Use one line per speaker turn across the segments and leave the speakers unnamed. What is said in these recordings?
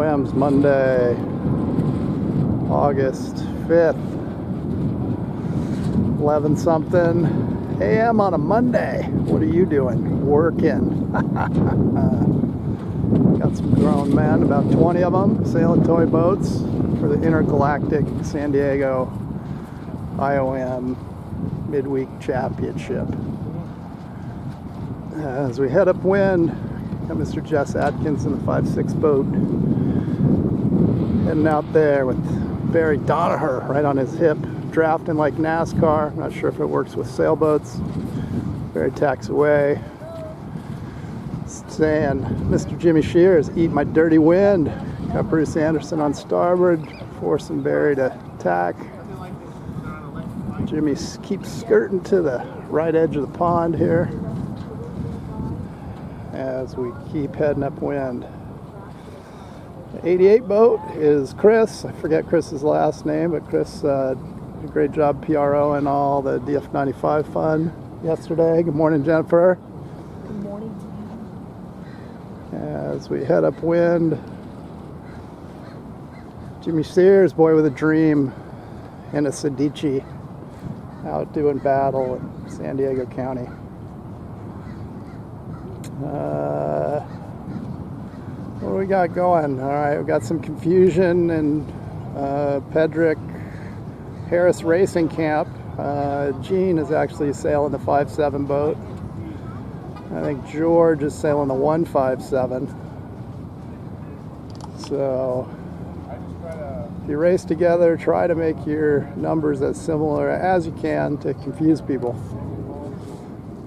IOM's Monday, August 5th, 11 something a.m. on a Monday. What are you doing? Working. Got some grown men, about 20 of them, sailing toy boats for the Intergalactic San Diego IOM Midweek Championship. As we head upwind, got Mr. Jess Atkins in the 5'6" boat, heading out there with Barry Donaher right on his hip, drafting like NASCAR. Not sure if it works with sailboats. Barry tacks away, saying, Mr. Jimmy Shears, eat my dirty wind. Got Bruce Anderson on starboard, forcing Barry to tack. Jimmy keeps skirting to the right edge of the pond here as we keep heading upwind. The 88 boat is Chris. I forget Chris's last name, but Chris did a great job PRO and all the DF95 fun yesterday. Good morning, Jennifer.
Good morning.
As we head upwind, Jimmy Sears, boy with a dream, and a Sedici out doing battle in San Diego County. What do we got going? All right, we got some confusion in Pedrick Harris Racing Camp. Gene is actually sailing the 5'7" boat. I think George is sailing the 157. So if you race together, try to make your numbers as similar as you can to confuse people.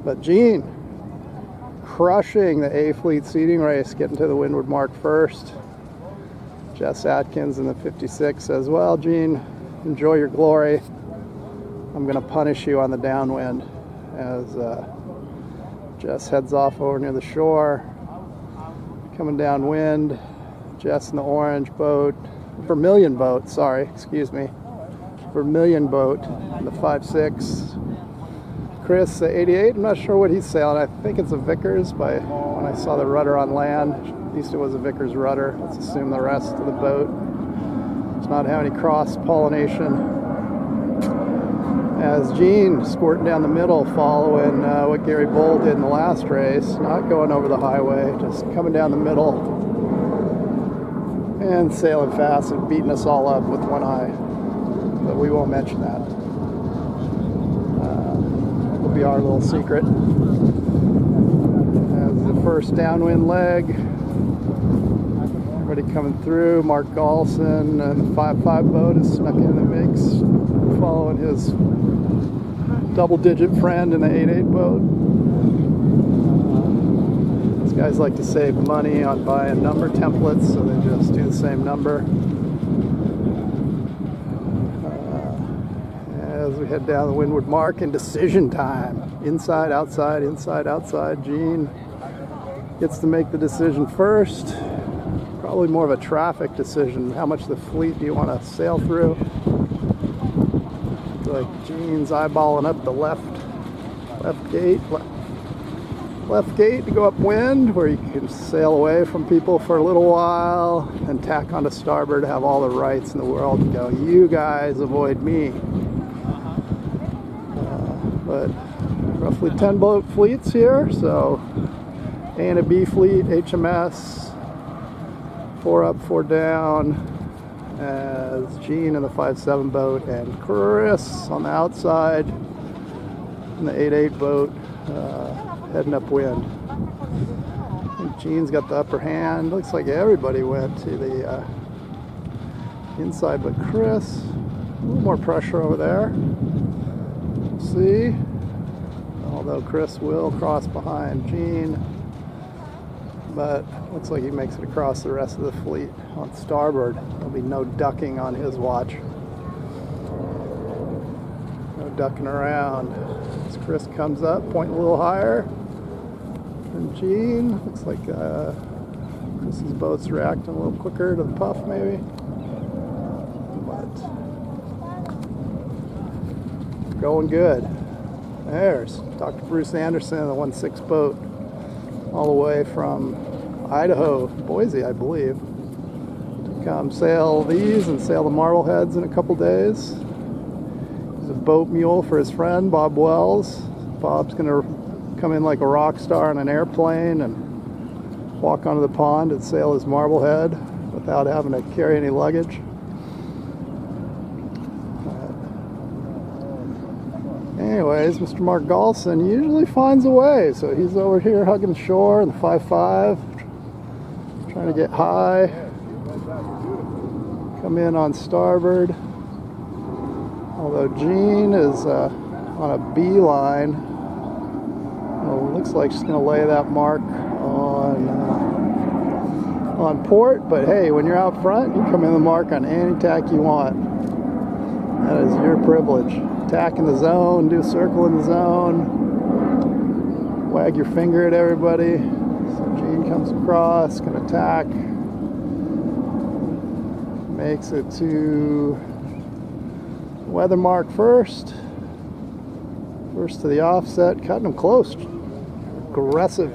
But Gene, crushing the A Fleet seating race, getting to the windward mark first. Jess Atkins in the 56 says, well, Gene, enjoy your glory. I'm going to punish you on the downwind, as Jess heads off over near the shore. Coming downwind, Jess in the orange boat, Vermilion boat, Vermilion boat in the 5'6". Chris, the 88, I'm not sure what he's sailing. I think it's a Vickers, but when I saw the rudder on land, at least it was a Vickers rudder. Let's assume the rest of the boat does not have any cross-pollination. As Gene squirting down the middle, following what Gary Bull did in the last race, not going over the highway, just coming down the middle and sailing fast and beating us all up with one eye. But we won't mention that. Will be our little secret. As the first downwind leg, everybody coming through. Mark Galson and the 5'5" boat is snuck in the mix, following his double-digit friend in the 8'8" boat. These guys like to save money on buying number templates, so they just do the same number. As we head down the windward mark in decision time. Inside, outside, inside, outside. Gene gets to make the decision first. Probably more of a traffic decision. How much of the fleet do you want to sail through? Like Gene's eyeballing up the left gate to go upwind, where you can sail away from people for a little while and tack onto starboard, have all the rights in the world to go, you guys avoid me. But roughly 10 boat fleets here, so A and a B fleet, HMS, 4 up, 4 down, as Gene in the 5'7" boat and Chris on the outside in the 8'8" boat, heading upwind. I think Gene's got the upper hand. Looks like everybody went to the inside but Chris. A little more pressure over there. See, although Chris will cross behind Gene, but looks like he makes it across the rest of the fleet on starboard. There'll be no ducking on his watch. No ducking around. As Chris comes up, pointing a little higher, and Gene, looks like Chris's boat's reacting a little quicker to the puff maybe, but going good. There's Dr. Bruce Anderson in the 1'6" boat, all the way from Idaho, Boise, I believe. come sail these and sail the Marbleheads in a couple days. He's a boat mule for his friend Bob Wells. Bob's gonna come in like a rock star on an airplane and walk onto the pond and sail his Marblehead without having to carry any luggage. Anyways, Mr. Mark Galson usually finds a way, so he's over here hugging shore in the 5.5, trying to get high, come in on starboard, although Jean is on a beeline. Well, it looks like she's going to lay that mark on port, but hey, when you're out front, you come in the mark on any tack you want. That is your privilege. Tack in the zone, do a circle in the zone, wag your finger at everybody. So Gene comes across, gonna tack, makes it to weather mark first to the offset, cutting them close, aggressive.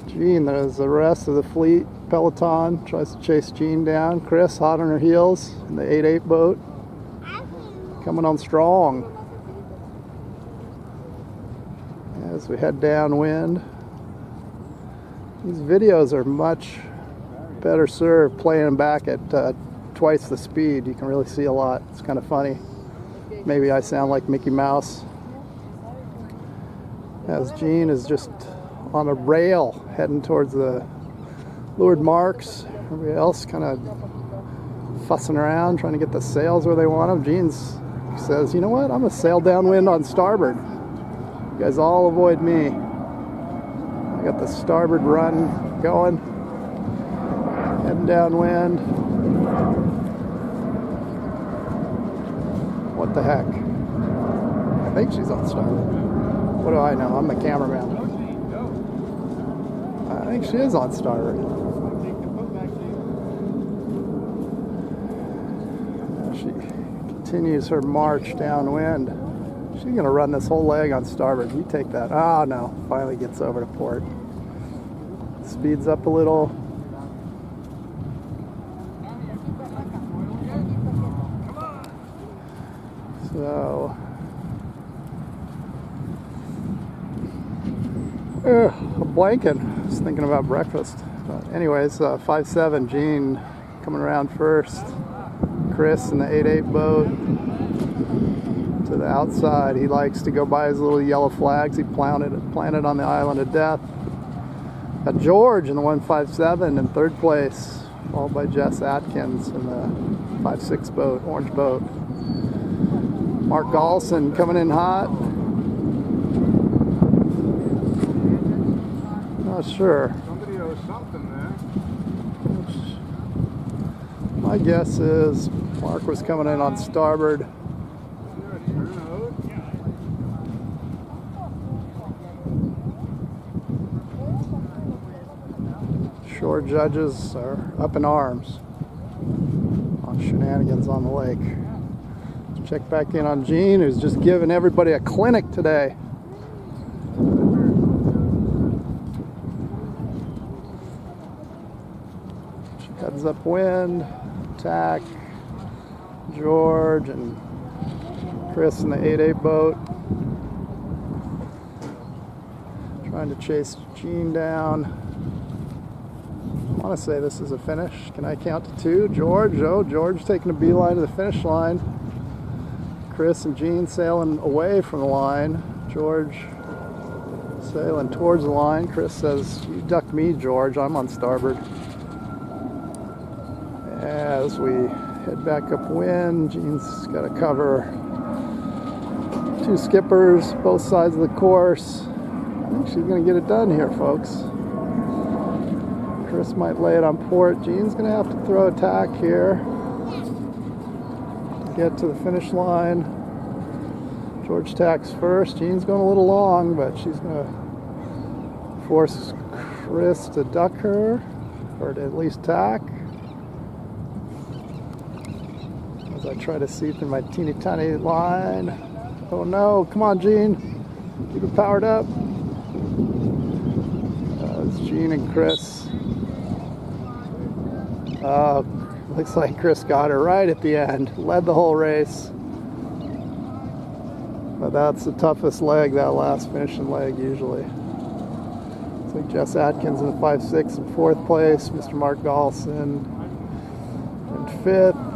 Gene, there's the rest of the fleet, peloton, tries to chase Gene down. Chris, hot on her heels in the 8.8 boat. Coming on strong as we head downwind. These videos are much better served playing them back at twice the speed. You can really see a lot. It's kind of funny. Maybe I sound like Mickey Mouse. As Gene is just on a rail heading towards the leeward marks. Everybody else kind of fussing around trying to get the sails where they want them. Gene says, you know what, I'm going to sail downwind on starboard. You guys all avoid me. I got the starboard run going, heading downwind. What the heck? I think she's on starboard. What do I know? I'm the cameraman. I think she is on starboard. She continues her march downwind. She's going to run this whole leg on starboard. You take that. Oh no, finally gets over to port. Speeds up a little. So, I'm blanking. Just thinking about breakfast. But anyways, 5.7, Gene coming around first. Chris in the 8.8 boat to the outside. He likes to go by his little yellow flags he planted on the island of death. Got George in the 1.57 in third place, followed by Jess Atkins in the 5.6 boat, orange boat. Mark Galson coming in hot. Not sure.
Somebody owes something there.
My guess is Mark was coming in on starboard.
Is there a turnout?
Shore judges are up in arms on shenanigans on the lake. Let's check back in on Gene, who's just giving everybody a clinic today. She heads upwind, tack, George and Chris in the 8.8 boat. Trying to chase Gene down. I want to say this is a finish. Can I count to two? George, oh, George taking a beeline to the finish line. Chris and Gene sailing away from the line. George sailing towards the line. Chris says, you duck me, George, I'm on starboard. As we head back upwind, Gene's got to cover two skippers, both sides of the course. I think she's going to get it done here, folks. Chris might lay it on port. Gene's going to have to throw a tack here to get to the finish line. George tacks first. Gene's going a little long, but she's going to force Chris to duck her, or to at least tack. As I try to see through my teeny tiny line. Oh no, come on Gene, keep it powered up. It's Gene and Chris Looks like Chris got her right at the end. Led the whole race. But that's the toughest leg, that last finishing leg, usually. Looks like Jess Atkins in the 5.6 in 4th place. Mr. Mark Galson in 5th.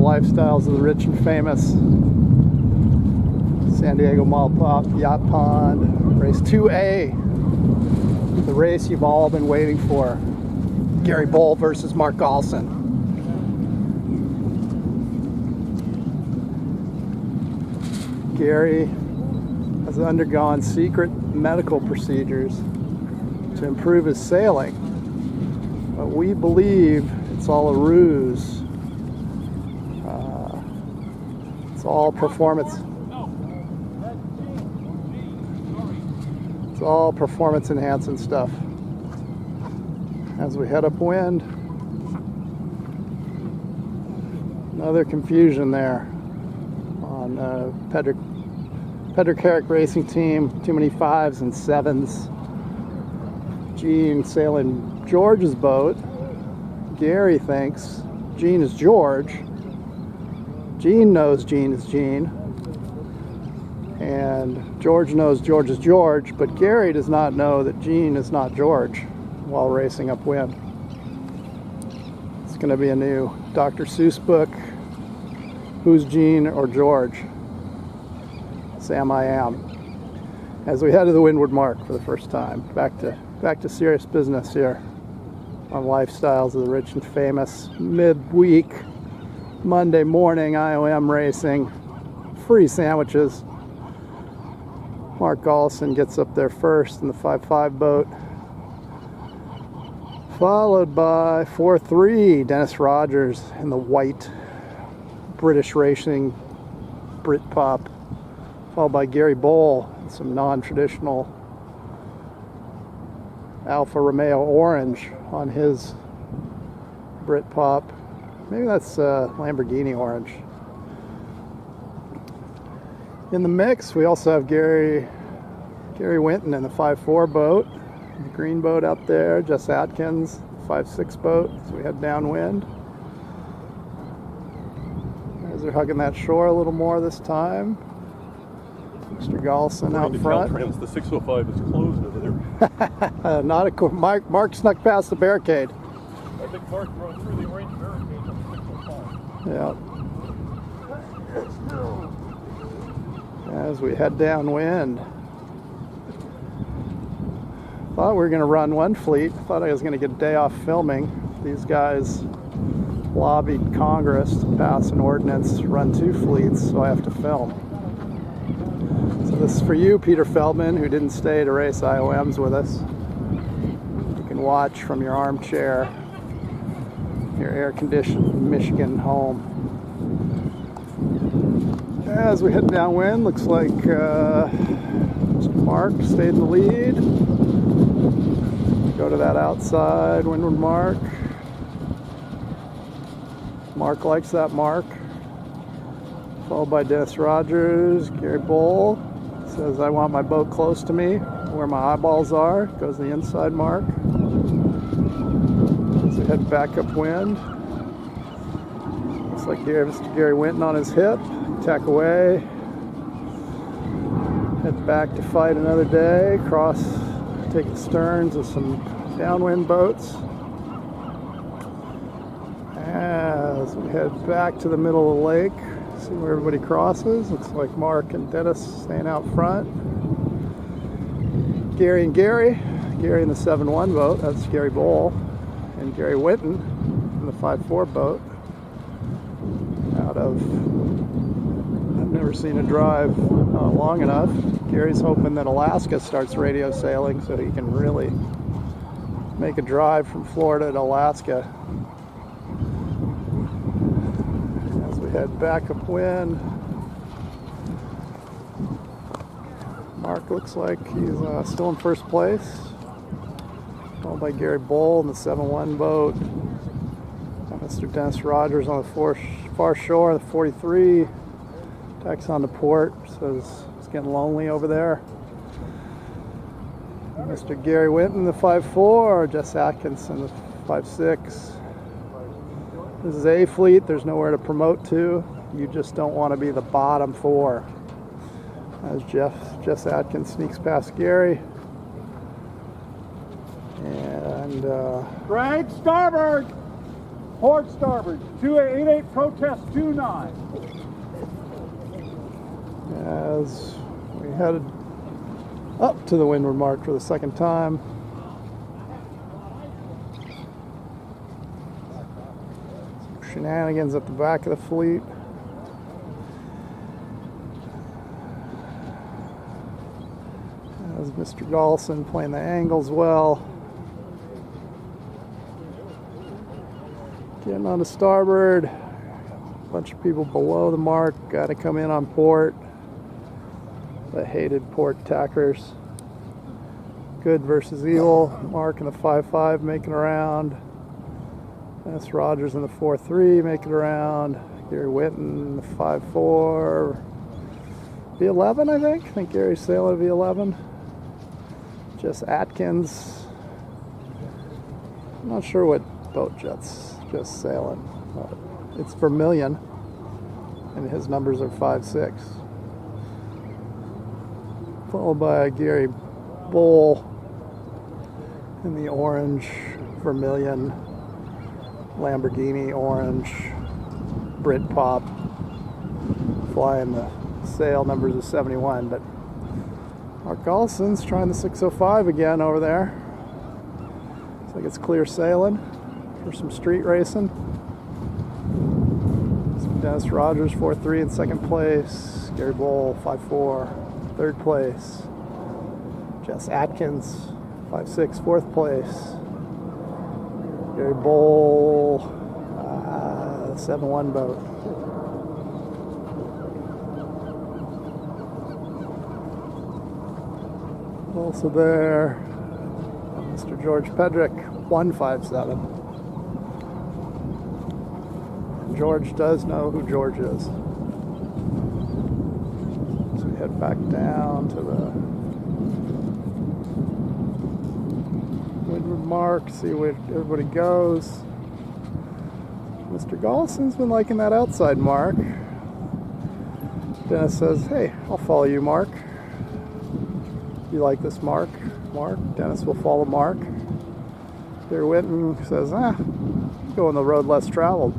Lifestyles of the rich and famous. San Diego Mall Pop Yacht Pond, race 2A, the race you've all been waiting for. Gary Bowl versus Mark Galson. Gary has undergone secret medical procedures to improve his sailing, but we believe it's all a ruse. It's all performance. It's all performance enhancing stuff. As we head upwind, another confusion there on Pedrick Herrick Racing Team. Too many 5s and 7s. Gene sailing George's boat. Gary thinks Gene is George. Gene knows Gene is Gene, and George knows George is George, but Gary does not know that Gene is not George while racing upwind. It's going to be a new Dr. Seuss book, Who's Gene or George? Sam I Am. As we head to the windward mark for the first time, back to serious business here on Lifestyles of the Rich and Famous. Midweek Monday morning IOM racing, free sandwiches. Mark Galson gets up there first in the 5.5 boat, followed by 4.3 Dennis Rogers in the white British Racing Britpop, followed by Gary Bowl in some non-traditional Alfa Romeo orange on his Britpop. Maybe that's Lamborghini orange. In the mix, we also have Gary Winton in the 5.4 boat, the green boat out there. Jess Atkins, 5.6 boat. So we head downwind. As they're hugging that shore a little more this time. Mr. Galson out front.
The 605 is closed over there.
Not a Mark snuck past the barricade.
I think Mark rode through the orange barricade.
Yeah. As we head downwind, thought we were going to run one fleet. Thought I was going to get a day off filming. These guys lobbied Congress to pass an ordinance to run 2 fleets, so I have to film. So this is for you, Peter Feldman, who didn't stay to race IOMs with us. You can watch from your armchair, your air-conditioned Michigan home. As we head downwind, looks like Mr. Mark stayed in the lead. Go to that outside windward mark. Mark likes that mark. Followed by Dennis Rogers. Gary Bowl says, I want my boat close to me, where my eyeballs are. Goes the inside mark. As we head back upwind. Looks like Mr. Gary Winton on his hip. Tack away. Head back to fight another day. Take the sterns of some downwind boats. As we head back to the middle of the lake, see where everybody crosses. Looks like Mark and Dennis staying out front. Gary and Gary. Gary in the 7-1 boat, that's Gary Bowl, and Gary Winton in the 5-4 boat. Out of, I've never seen a drive long enough. Gary's hoping that Alaska starts radio sailing so he can really make a drive from Florida to Alaska. As we head back upwind, Mark looks like he's still in first place, followed by Gary Bowl in the 7-1 boat. Mr. Dennis Rogers on the far shore, the 43, tacks on to port, says it's getting lonely over there. Mr. Gary Winton, the 5-4, Jess Atkins in the 5-6. This is A fleet, there's nowhere to promote to. You just don't want to be the bottom 4. As Jess Atkins sneaks past Gary. And
Greg, starboard! Port starboard, 288 protest 29.
As we headed up to the windward mark for the second time. Some shenanigans at the back of the fleet. As Mr. Dawson playing the angles well. Getting on the starboard. A bunch of people below the mark. Got to come in on port. The hated port tackers. Good versus evil. Mark in the 5-5 making around. Dennis Rogers in the 4-3 making around. Gary Winton in the 5-4. V11, I think. I think Gary's sailing a V11. Jess Atkins. I'm not sure what boat Jet's just sailing. It's Vermilion, and his numbers are 5-6. Followed by Gary Bowl in the orange Vermilion, Lamborghini orange, Britpop, flying the sail numbers of 71. But Mark Olson's trying the 605 again over there. Looks like it's clear sailing for some street racing. Dennis Rogers 4-3 in second place. Gary Bowl 5-4 third place. Jess Atkins 5-6 fourth place. Gary Bowl 7-1 boat. Also there, Mr. George Pedrick 157. George does know who George is. So we head back down to the windward mark, see where everybody goes. Mr. Gollison's been liking that outside mark. Dennis says, hey, I'll follow you, Mark. You like this mark? Mark. Dennis will follow Mark. Gary Winton says, go on the road less traveled.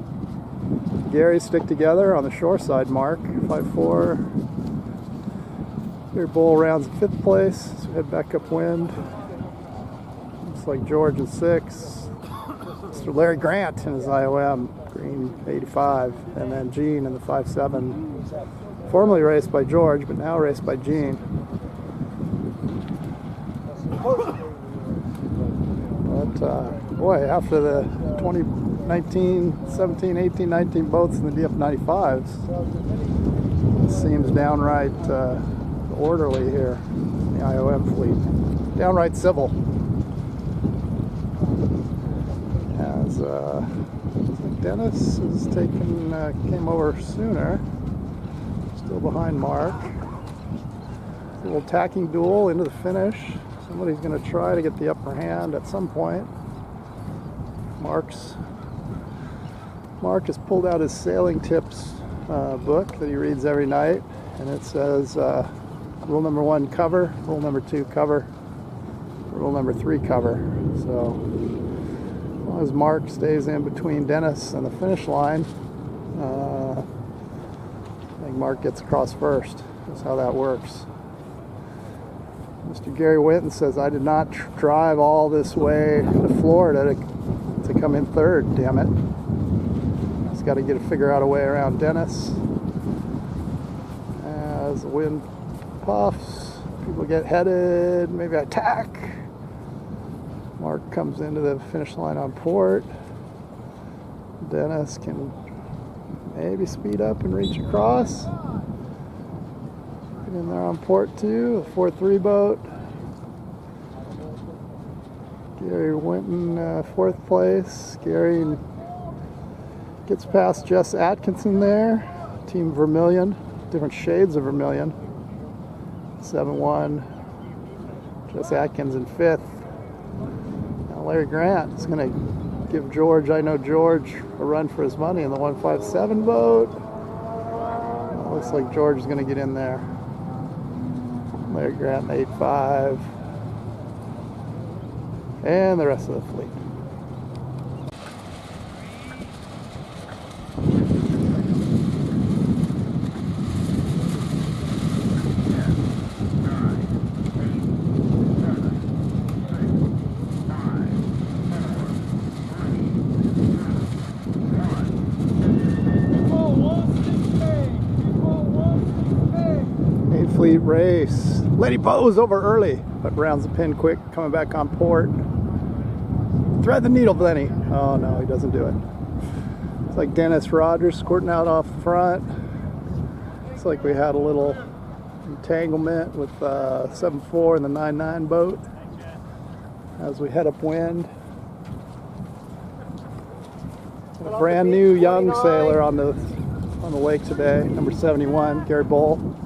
Gary stick together on the shore side mark, 5-4. Gary Bowl rounds in 5th place, so head back upwind. Looks like George in 6. Mr. Larry Grant in his IOM, green 85. And then Gene in the 5-7. Formerly raced by George, but now raced by Gene. But boy, after the 2019, 17, 18, 19 boats in the DF95s, it seems downright orderly here in the IOM fleet. Downright civil. As Dennis is came over sooner, still behind Mark. A little tacking duel into the finish. Somebody's going to try to get the upper hand at some point. Mark has pulled out his sailing tips book that he reads every night, and it says rule number 1, cover, rule number 2, cover, rule number 3, cover. So as long as Mark stays in between Dennis and the finish line, I think Mark gets across first. That's how that works. Mr. Gary Winton says, I did not drive all this way to Florida to come in third, damn it. He's got to figure out a way around Dennis. As the wind puffs, people get headed, maybe attack. Mark comes into the finish line on port. Dennis can maybe speed up and reach across. Get in there on port too, the 4-3 boat. Gary Winton, fourth place. Gary gets past Jess Atkinson there. Team Vermilion, different shades of Vermilion. 7-1. Jess Atkins in fifth. Now Larry Grant is going to give George, I know George, a run for his money in the 157 boat. Looks like George is going to get in there. Larry Grant in 8-5. And the rest of the fleet. Fleet race. Lady Bo's over early, but rounds the pin quick, coming back on port. Thread the needle, Lenny. Oh no, he doesn't do it. It's like Dennis Rogers squirting out off the front. It's like we had a little entanglement with 7-4 and the 9-9 boat as we head upwind. A brand new young sailor on the lake today, number 71, Gary Bull.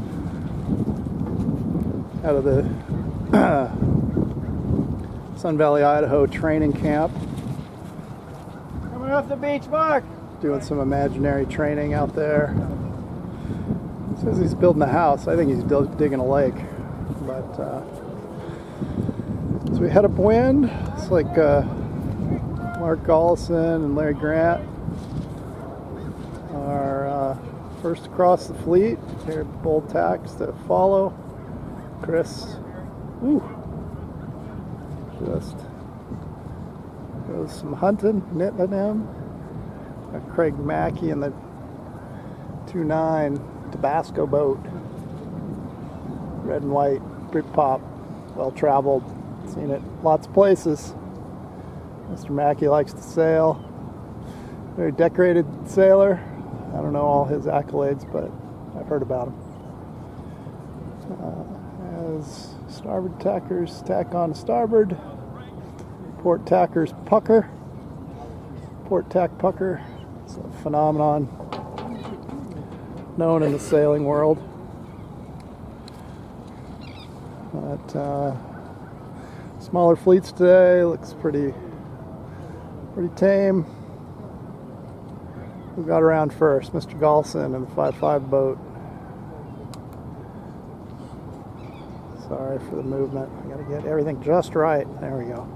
Out of the Sun Valley, Idaho training camp.
Coming off the beach, Mark.
Doing some imaginary training out there. Says he's building a house. I think he's digging a lake. But as we head upwind, it's like Mark Gollison and Larry Grant are first across the fleet. Here, bold tacks to follow. Chris, just does some hunting, knitting him. Craig Mackey in the 2-9 Tabasco boat. Red and white, Britpop, well traveled, seen it lots of places. Mr. Mackey likes to sail. Very decorated sailor. I don't know all his accolades, but I've heard about him. As starboard tackers tack on starboard, port tackers pucker, port tack pucker. It's a phenomenon known in the sailing world. But smaller fleets today looks pretty tame. We got around first, Mr. Gollison in the 5-5 boat. Sorry for the movement. I gotta get everything just right. There we go.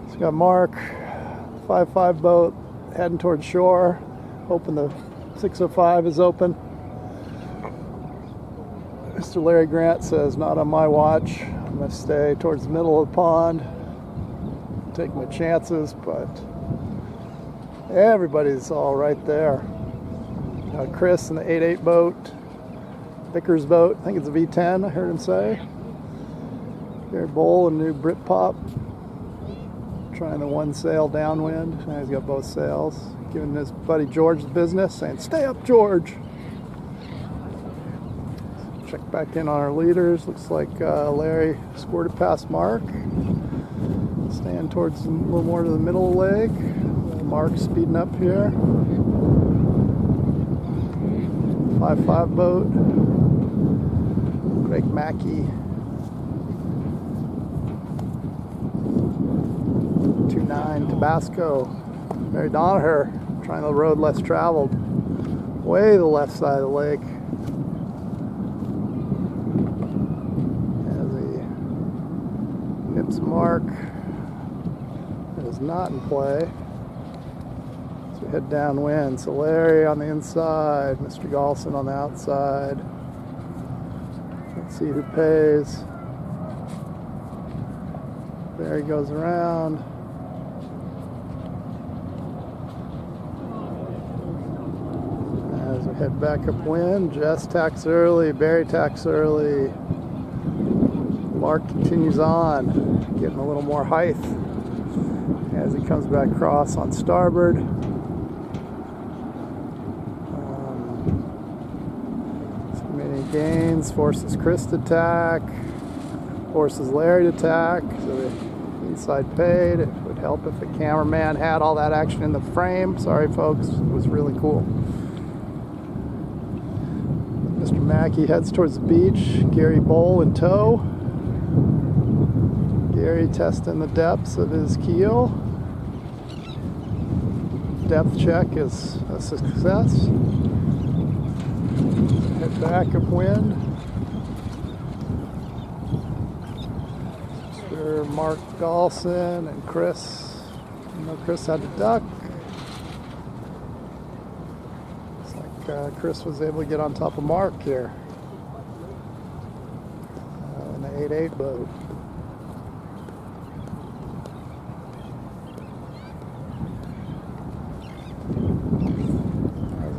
So we got Mark, 5-5 boat, heading towards shore. Hoping the 605 is open. Mr. Larry Grant says, not on my watch. I'm gonna stay towards the middle of the pond. Take my chances, but everybody's all right there. Chris in the 8-8 boat. Vickers boat, I think it's a V10, I heard him say. Gary Bull and new Britpop. Trying the one sail downwind. Now he's got both sails. Giving his buddy George the business, saying, stay up, George. Check back in on our leaders. Looks like Larry squirted past Mark. Staying towards a little more to the middle of the leg. Mark speeding up here. 5-5 boat. Craig Mackey. 2-9 Tabasco. Mary Donaher trying the road less traveled. Way the left side of the lake. As he nips Mark. It is not in play. So we head downwind. So Larry on the inside, Mr. Gollison on the outside. Let's see who pays. Barry goes around. As we head back upwind, Jess tacks early, Barry tacks early. Mark continues on, getting a little more height as he comes back across on starboard. Too many gains, forces Chris to tack, forces Larry to tack, so the inside paid. It would help if the cameraman had all that action in the frame. Sorry folks, it was really cool. Mr. Mackey heads towards the beach, Gary Bowl in tow. Gary testing the depths of his keel. Depth check is a success. Head back upwind. Sir Mark Galson and Chris. I know Chris had to duck. Looks like Chris was able to get on top of Mark here in the 8-8 boat.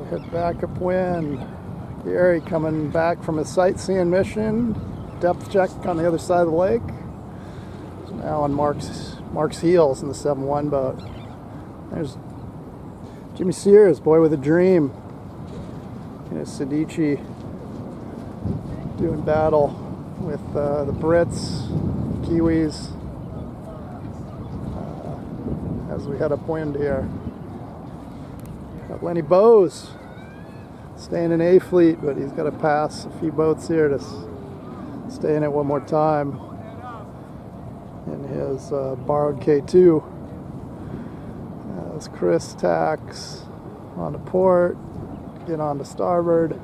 Head back upwind. Gary coming back from his sightseeing mission. Depth check on the other side of the lake. Now on Mark's heels in the 7-1 boat. There's Jimmy Sears, boy with a dream. In his Sedici doing battle with the Brits, Kiwis, as we head upwind here. Got Lenny Bowes staying in A fleet, but he's got to pass a few boats here to stay in it one more time in his borrowed K2. As Chris tacks on to port, get on to starboard.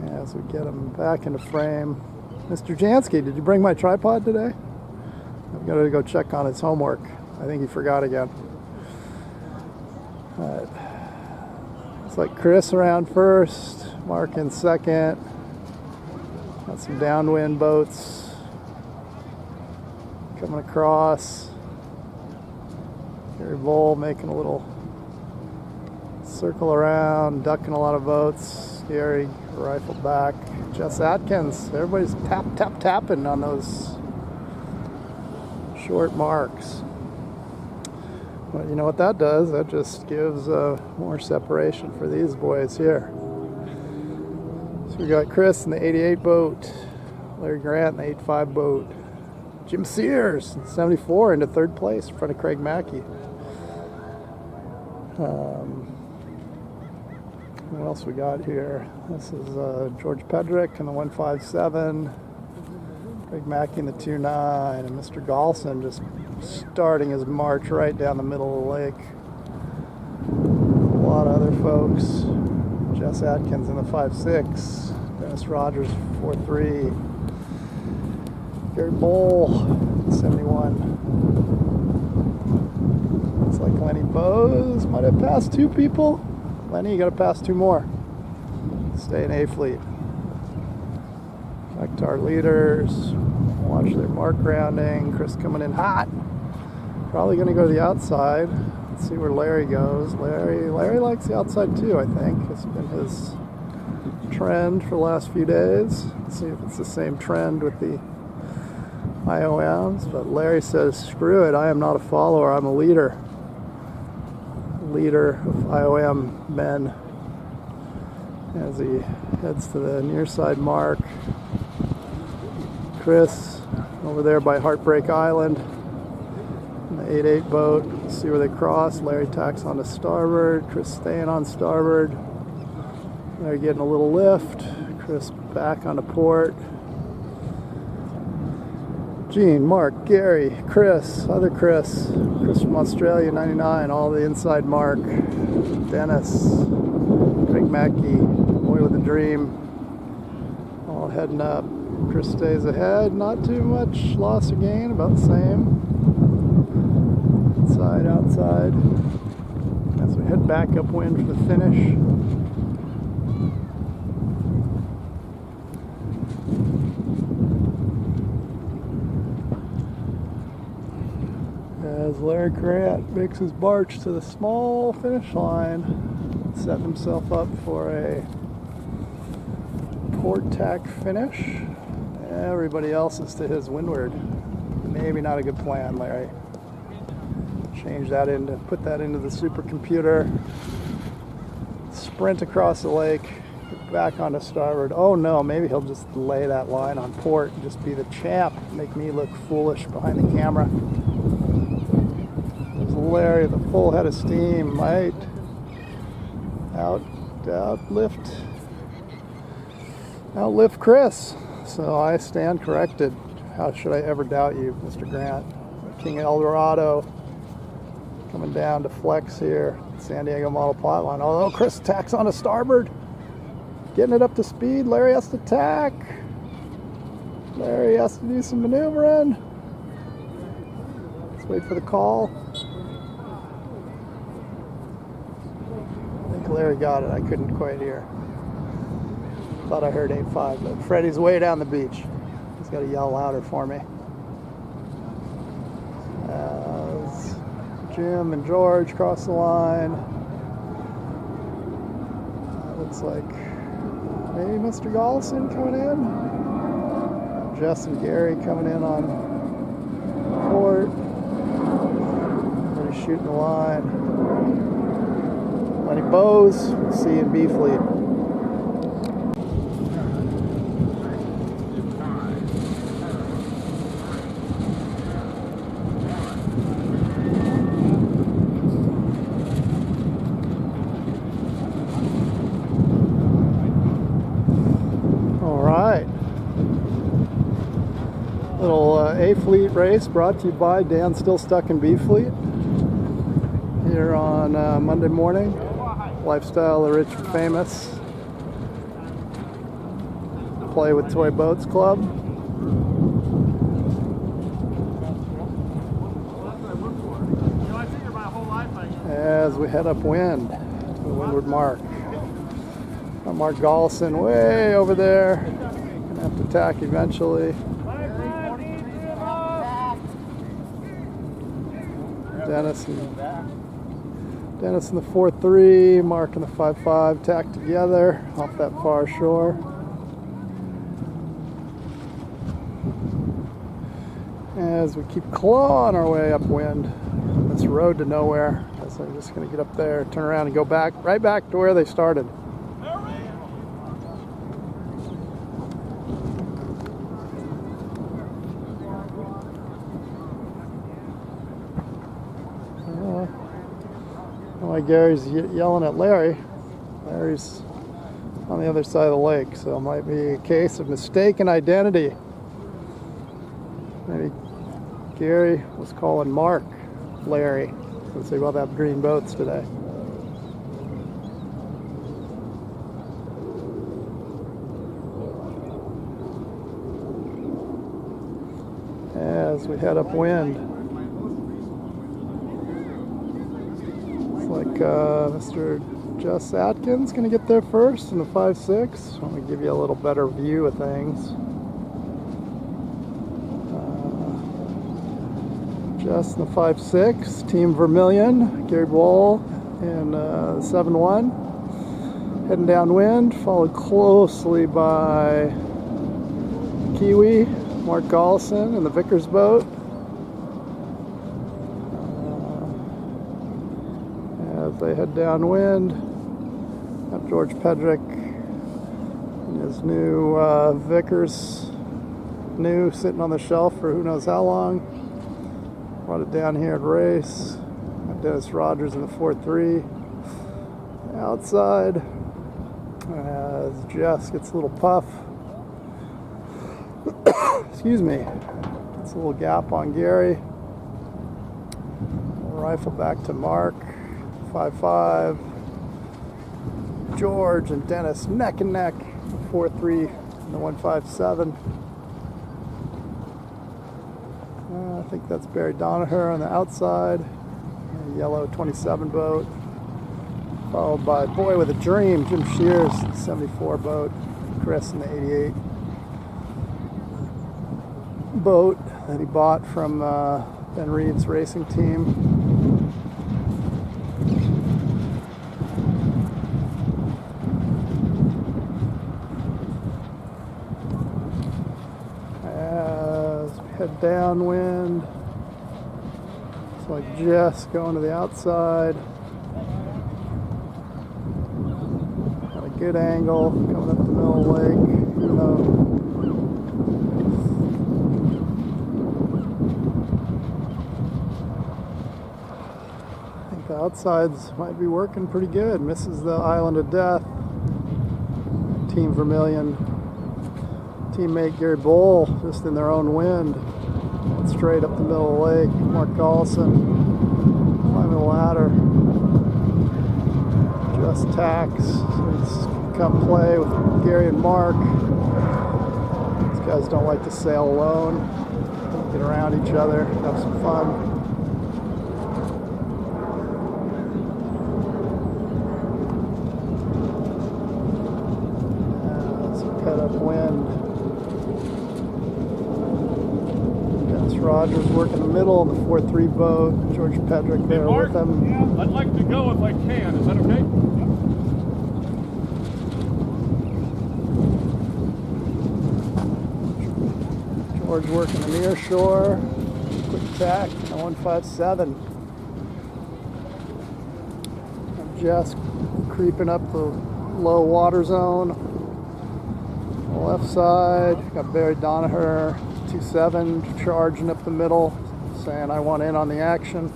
As we get him back into frame. Mr. Jansky, did you bring my tripod today? I've got to go check on his homework. I think he forgot again. It's like Chris around first, Mark in second. Got some downwind boats coming across. Gary Bowl making a little circle around, ducking a lot of boats. Gary rifled back. Jess Atkins, everybody's tapping on those short marks. But you know what that does? That just gives more separation for these boys here. So we got Chris in the 88 boat, Larry Grant in the 85 boat, Jim Sears in 74 into third place in front of Craig Mackey. What else we got here? This is George Pedrick in the 157. Craig Mackey in the 2.9, and Mr. Galson just starting his march right down the middle of the lake. A lot of other folks. Jess Atkins in the 5.6. Dennis Rogers 4.3. Gary Bowl 71. Looks like Lenny Bowes might have passed two people. Lenny, you got to pass two more. Stay in A fleet. Back to our leaders. Watch their mark grounding. Chris coming in hot. Probably going to go to the outside. Let's see where Larry goes. Larry likes the outside too, I think. It's been his trend for the last few days. Let's see if it's the same trend with the IOMs. But Larry says, screw it, I am not a follower, I'm a leader. Leader of IOM men. As he heads to the near side mark. Chris over there by Heartbreak Island in the 8.8 boat. See where they cross. Larry tacks onto starboard. Chris staying on starboard. Larry getting a little lift. Chris back onto port. Gene, Mark, Gary, Chris, other Chris from Australia, 99, all the inside mark. Dennis, Craig Mackey, boy with a dream, all heading up. Chris stays ahead, not too much loss or gain, about the same. Inside, outside. As we head back upwind for the finish. Larry Grant makes his march to the small finish line, setting himself up for a port tack finish. Everybody else is to his windward. Maybe not a good plan, Larry. Change that into, put that into the supercomputer, sprint across the lake, get back onto starboard. Oh no, maybe he'll just lay that line on port and just be the champ, make me look foolish behind the camera. There's Larry, the full head of steam, might outlift Chris. So I stand corrected. How should I ever doubt you, Mr. Grant? King El Dorado coming down to flex here, San Diego model plot line. Although Chris tacks on to starboard, getting it up to speed. Larry has to tack. Larry has to do some maneuvering. Let's wait for the call. I think Larry got it. I couldn't quite hear. Thought I heard 8.5, but Freddie's way down the beach. He's got to yell louder for me. As Jim and George cross the line. Looks like maybe Mr. Gollison coming in. Jess and Gary coming in on port. Everybody's shooting the line. Lenny Bowes, C and B fleet. A Fleet race brought to you by Dan Still Stuck in B Fleet here on Monday morning. Lifestyle, the rich and famous. Play with Toy Boats Club. As we head upwind to the windward mark. Mark Gollison way over there. Gonna have to tack eventually. Dennis in the 4-3, Mark in the 5-5, tacked together off that far shore. As we keep clawing our way upwind on this road to nowhere. So I'm just going to get up there, turn around and go back, right back to where they started. Why Gary's yelling at Larry. Larry's on the other side of the lake, so it might be a case of mistaken identity. Maybe Gary was calling Mark Larry. Let's see about that green boats today. As we head upwind. Like Mr. Jess Atkins going to get there first in the 5-6. Let me give you a little better view of things. Jess in the 5-6, Team Vermilion, Gary Wall in 7-1. Heading downwind, followed closely by Kiwi, Mark Gollison in the Vickers boat. As they head downwind, have George Pedrick and his new Vickers, sitting on the shelf for who knows how long. Brought it down here at race. Got Dennis Rogers in the 4-3. Outside, as Jess gets a little puff. Excuse me. Gets a little gap on Gary. Rifle back to Mark. 5-5. George and Dennis neck and neck. 4-3 and the 1-5-7. I think that's Barry Donaher on the outside. A yellow 27 boat. Followed by Boy with a Dream, Jim Shears, 74 boat. Chris in the 88 boat that he bought from Ben Reed's racing team. head downwind. It's like just going to the outside. Got a good angle coming up the middle of the lake, even though I think the outsides might be working pretty good. Misses the island of death. Team Vermilion. Teammate Gary Bull just in their own wind. Straight up the middle of the lake. Mark Gallison climbing the ladder. Just tacks. So he's come play with Gary and Mark. These guys don't like to sail alone. Get around each other, have some fun. Some cut up wind. Rogers working the middle of the 4-3 boat. George Pedrick there
Mark,
with him.
yeah, I'd like to go if I can. Is that okay?
George working the near shore. Quick tack, 157. I'm just creeping up the low water zone. On the left side, got Barry Donaher. 2-7 charging up the middle, saying I want in on the action.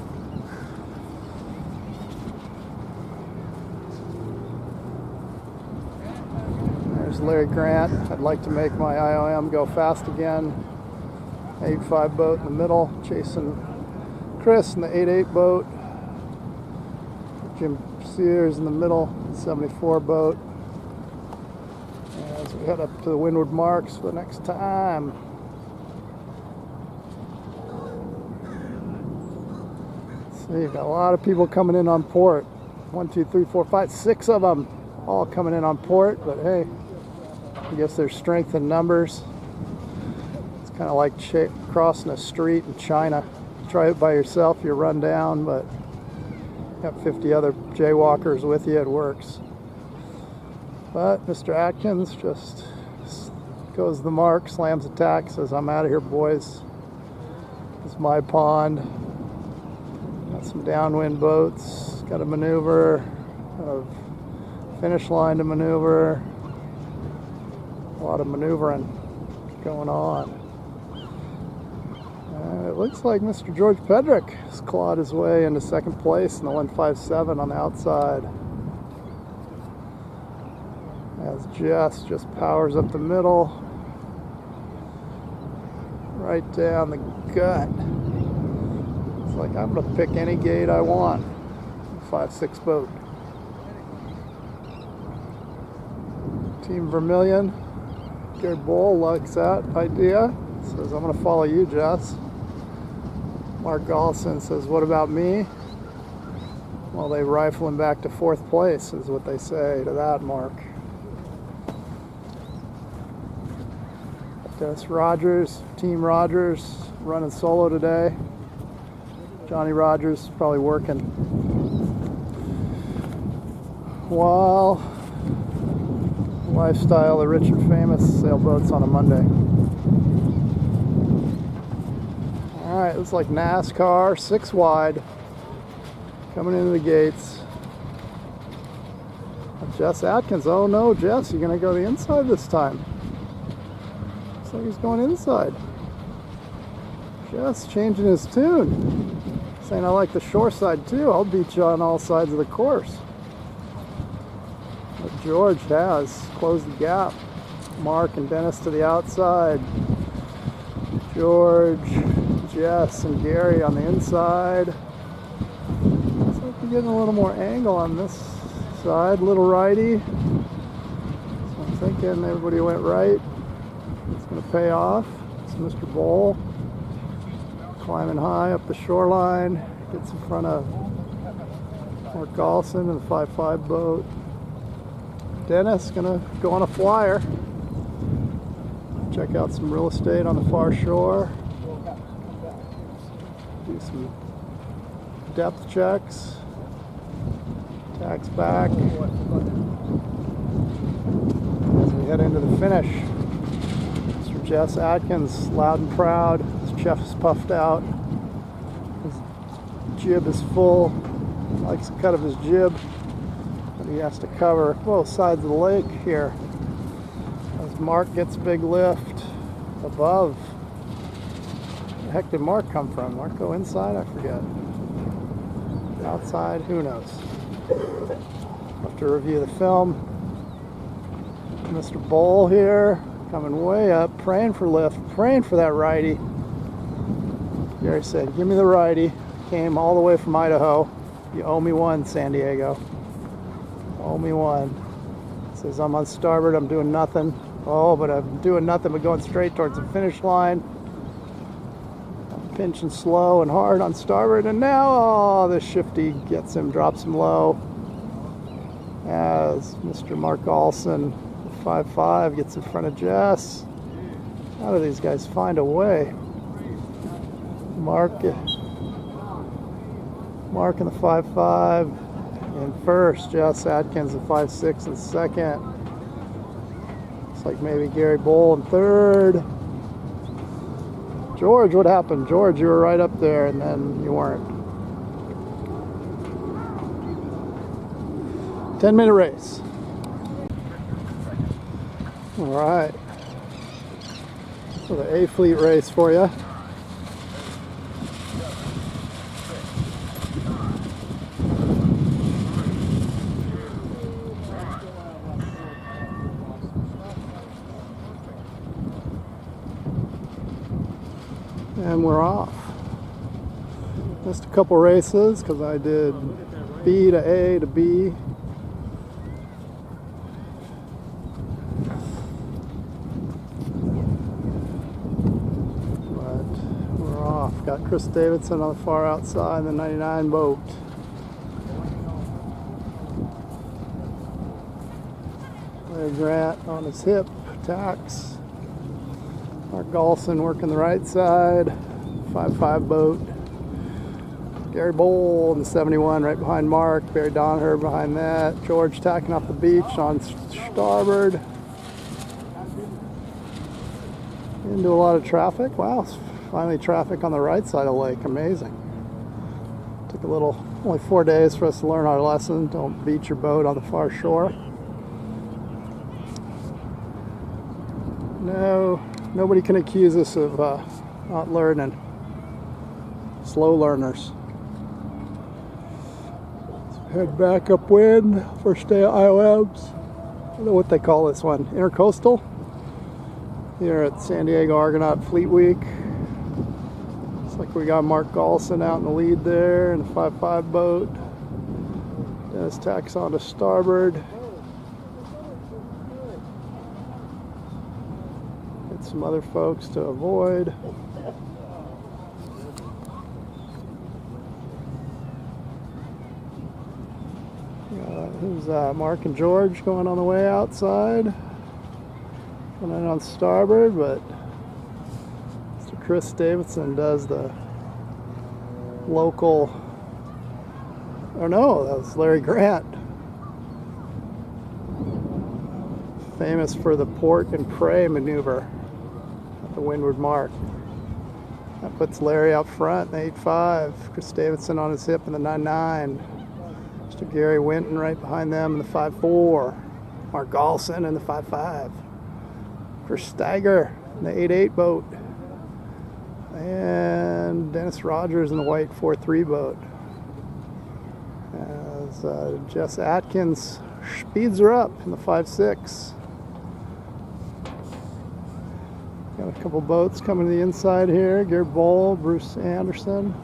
There's Larry Grant. I'd like to make my IOM go fast again. 8-5 boat in the middle, chasing Chris in the 8-8 boat. Jim Sears in the middle, 74 boat. As we head up to the windward marks for the next time. So you've got a lot of people coming in on port. 1, 2, 3, 4, 5, 6 of them all coming in on port. But hey, I guess there's strength in numbers. It's kind of like crossing a street in China. Try it by yourself, you run down, but you have 50 other jaywalkers with you, it works. But Mr. Atkins just goes to the mark, slams the tack, says, I'm out of here, boys. It's my pond. Got some downwind boats, got a maneuver, got a finish line to maneuver, a lot of maneuvering going on. And it looks like Mr. George Pedrick has clawed his way into second place in the 157 on the outside. As Jess just powers up the middle, right down the gut. Like I'm gonna pick any gate I want. 5-6 boat. Team Vermilion. Gary Bull likes that idea. Says I'm gonna follow you, Jess. Mark Gallison says, what about me? Well, they rifle him back to 4th place, is what they say to that, Mark. Dennis Rogers, Team Rogers, running solo today. Johnny Rogers probably working. While lifestyle, the rich and famous sailboats on a Monday. All right, looks like NASCAR, 6 wide, coming into the gates. Jess Atkins, oh no, Jess, you're gonna go the inside this time. Looks like he's going inside. Jess changing his tune. Saying I like the shore side too. I'll beat you on all sides of the course. But George has closed the gap. Mark and Dennis to the outside. George, Jess, and Gary on the inside. Looks like we're getting a little more angle on this side. Little righty. So I'm thinking everybody went right. It's going to pay off. It's Mr. Bull. Climbing high up the shoreline, gets in front of Mark Gallison in the 5-5 boat. Dennis gonna go on a flyer. Check out some real estate on the far shore. Do some depth checks. Tacks back. As we head into the finish. Mr. Jess Atkins, loud and proud. chest is puffed out. His jib is full. Likes the cut of his jib. But he has to cover both sides of the lake here. As Mark gets a big lift above. Where the heck did Mark come from? Mark go inside? I forget. Outside? Who knows? Have to review the film. Mr. Bowl here, coming way up, praying for lift, praying for that righty. Gary said, give me the righty. Came all the way from Idaho. You owe me one, San Diego. Owe me one. Says, I'm on starboard, I'm doing nothing. Oh, but I'm doing nothing but going straight towards the finish line. I'm pinching slow and hard on starboard, and now, oh, this shifty gets him, drops him low. As Mr. Mark Olson, 5'5", gets in front of Jess. How do these guys find a way? Mark in the 5'5" in first. Jess Atkins in 5'6" in second. Looks like maybe Gary Bowl in third. George, what happened? George, you were right up there and then you weren't. 10-minute race. All right. So the A Fleet race for you. And we're off. Missed a couple races because I did B to A to B. Got Chris Davidson on the far outside, the 99 boat. Larry Grant on his hip, tacks. Mark Golson working the right side, 5'5" boat. Gary Bowl in the 71 right behind Mark. Barry Donher behind that. George tacking off the beach on starboard. Into a lot of traffic. Wow. Finally traffic on the right side of the lake. Amazing. Took a little, only 4 days for us to learn our lesson. Don't beach your boat on the far shore. No, nobody can accuse us of not learning. Slow learners. Let's head back upwind. First day of IOMs. I don't know what they call this one. Intercoastal. Here at San Diego Argonaut Fleet Week. Like we got Mark Golson out in the lead there in the 5'5" boat. Dennis tacks on to starboard. Get some other folks to avoid. Who's Mark and George going on the way outside. Coming in on starboard, but Chris Davidson does the local, oh no, that was Larry Grant. Famous for the port and pray maneuver at the windward mark. That puts Larry out front in the 8'5", Chris Davidson on his hip in the 9'9". Mr. Gary Winton right behind them in the 5'4". Mark Golson in the 5'5". Chris Steiger in the 8'8" boat. And Dennis Rogers in the white 4'3" boat. As Jess Atkins speeds her up in the 5'6". Got a couple boats coming to the inside here. Gary Bowl, Bruce Anderson.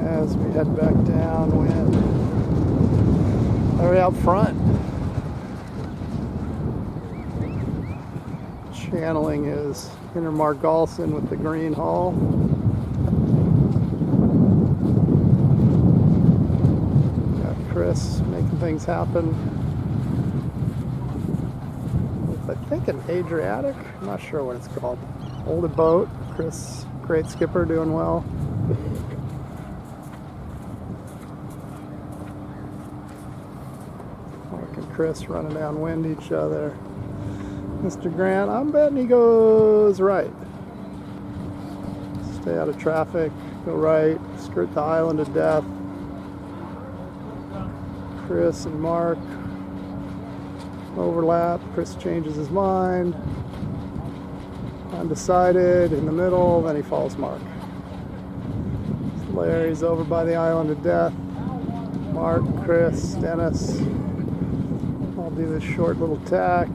As we head back downwind. Larry out front. Channeling his inner Mark Golson with the green hull. Got Chris making things happen with, I think, an Adriatic. I'm not sure what it's called. Older boat. Chris, great skipper, doing well. Mark and Chris running downwind each other. Mr. Grant, I'm betting he goes right. Stay out of traffic, go right, skirt the island of death. Chris and Mark overlap. Chris changes his mind. Undecided in the middle, then he follows Mark. Larry's over by the island of death. Mark, Chris, Dennis. I'll do this short little tack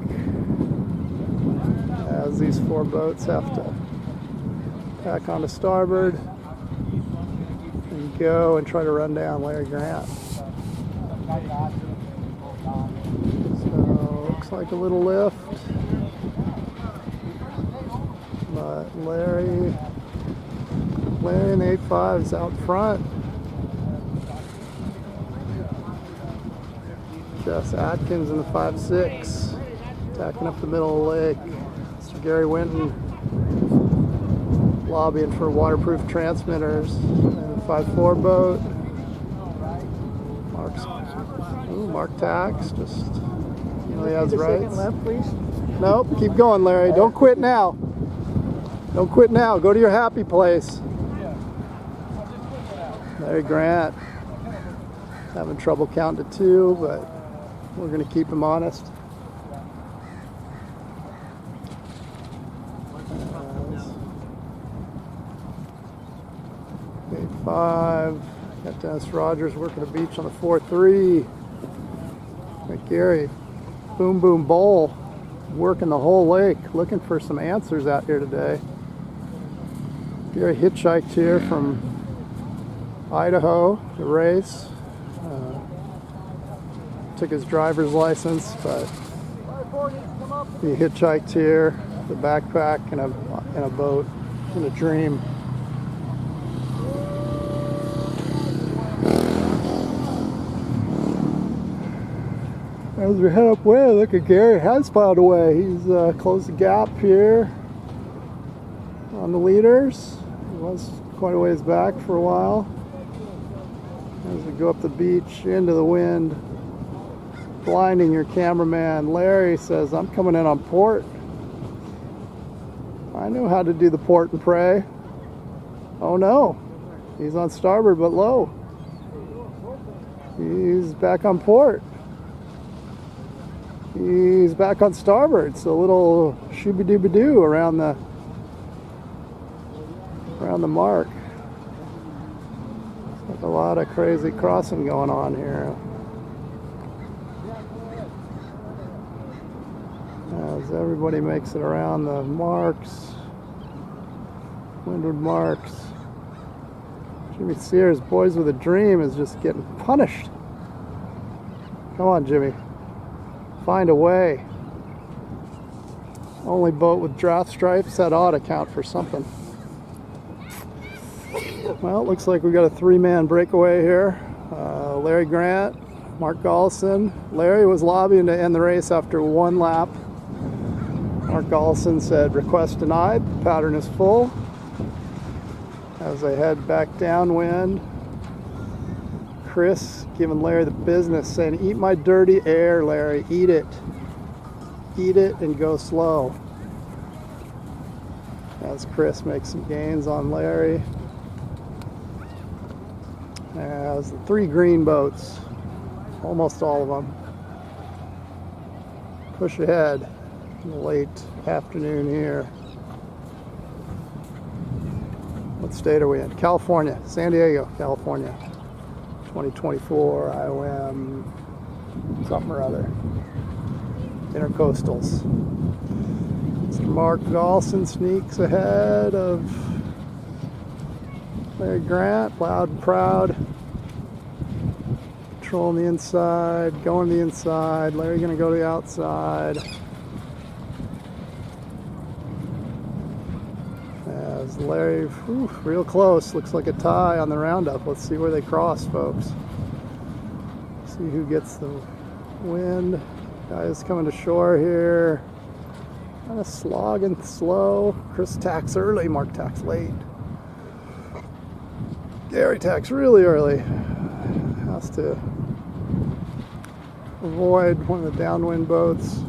as these four boats have to tack onto starboard and go and try to run down Larry Grant. So looks like a little lift, but Larry in 8.5 is out front. Jess Atkins in the 5.6, tacking up the middle of the lake. Mr. Gary Winton lobbying for waterproof transmitters in the 5.4 boat. Mark tacks, just, you know, he has rights.
Second left, please.
Nope, keep going, Larry. Don't quit now. Don't quit now. Go to your happy place. Larry Grant having trouble counting to 2, but we're going to keep him honest. 8.5. Got Dennis Rogers working the beach on the 4.3. Got Gary Boom Boom Bowl working the whole lake, looking for some answers out here today. Gary hitchhiked here from Idaho to race. Took his driver's license, but he hitchhiked here, the backpack, in a boat, in a dream. As we head upwind, look at Gary has plowed away. He's closed the gap here on the leaders. He was quite a ways back for a while. As we go up the beach into the wind, blinding your cameraman. Larry says, I'm coming in on port. I know how to do the port and pray. Oh no, he's on starboard but low. He's back on port. He's back on starboard, so a little shooby-dooby-doo around the mark. There's a lot of crazy crossing going on here. As everybody makes it around the marks, windward marks. Jimmy Sears, Boys with a Dream, is just getting punished. Come on, Jimmy. Find a way. Only boat with draft stripes, that ought to count for something. Well, it looks like we got a 3-man breakaway here. Larry Grant, Mark Gollison. Larry was lobbying to end the race after 1 lap. Mark Gollison said, request denied, the pattern is full. As they head back downwind, Chris giving Larry the business, saying, eat my dirty air, Larry, eat it. Eat it and go slow. As Chris makes some gains on Larry. As the 3 green boats, almost all of them, push ahead in the late afternoon here. What state are we in? California, San Diego, California. 2024 IOM something or other. Intercoastals. Mr. Mark Gollison sneaks ahead of Larry Grant, loud and proud. Controlling the inside, going to the inside. Larry gonna go to the outside. As Larry, real close, looks like a tie on the roundup. Let's see where they cross, folks. See who gets the wind. Guys coming to shore here. Kind of slogging slow. Chris tacks early, Mark tacks late. Gary tacks really early. Has to avoid one of the downwind boats.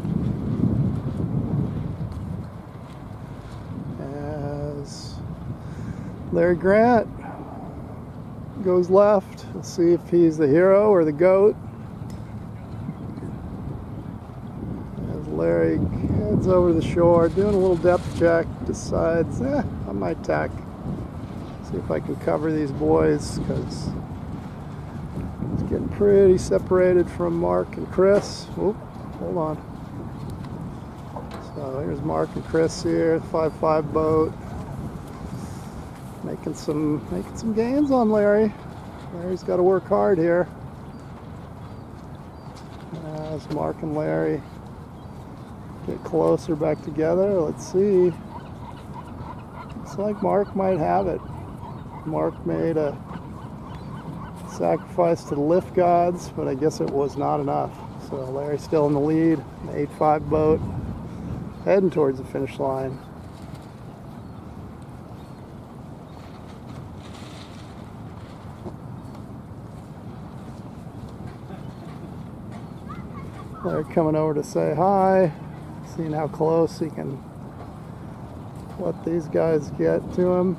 Larry Grant goes left. We'll see if he's the hero or the GOAT. As Larry heads over the shore, doing a little depth check, decides, I might tack. See if I can cover these boys, because it's getting pretty separated from Mark and Chris. Oop, hold on. So here's Mark and Chris here, 5-5 boat. Making some gains on Larry. Larry's got to work hard here. As Mark and Larry get closer back together, let's see. Looks like Mark might have it. Mark made a sacrifice to the lift gods, but I guess it was not enough. So Larry's still in the lead. The 8-5 boat heading towards the finish line. Larry coming over to say hi, seeing how close he can let these guys get to him.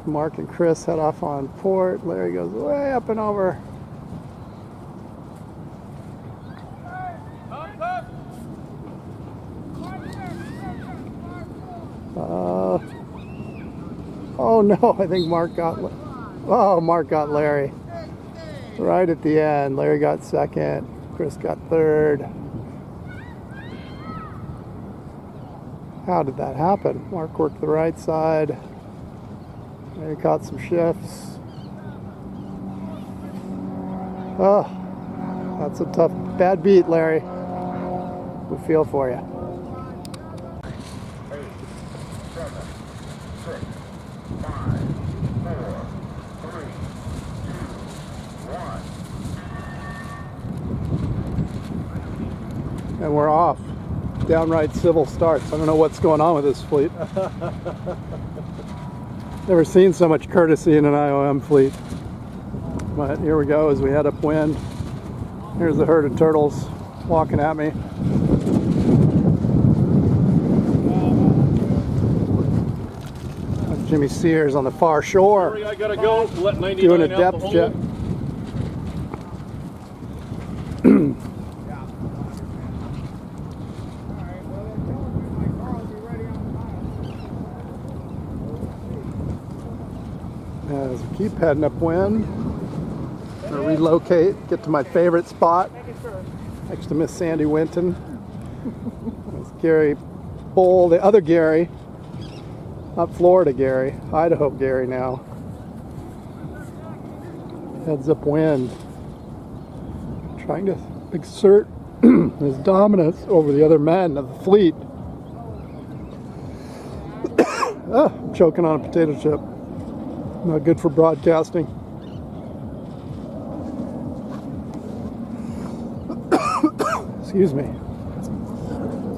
Mark and Chris head off on port. Larry goes way up and over. Oh no, I think Mark got Larry right at the end. Larry got second, Chris got third. How did that happen? Mark worked the right side. Larry caught some shifts. Oh, that's a tough, bad beat, Larry. We feel for you.
8, 7, 6, 5, 4, 3, 2, 1.
And we're off. Downright civil starts. I don't know what's going on with this fleet. Never seen so much courtesy in an IOM fleet. But here we go as we head upwind. Here's the herd of turtles walking at me. Jimmy Sears on the far shore.
Sorry, I gotta go. Let 99
Doing a
out the
depth
hole.
check. As we keep heading upwind, I'm gonna relocate, get to my favorite spot next to Miss Sandy Winton. That's Gary Bull, the other Gary, not Florida Gary, Idaho Gary now. Heads upwind, trying to exert his dominance over the other men of the fleet. I'm choking on a potato chip. Not good for broadcasting. Excuse me.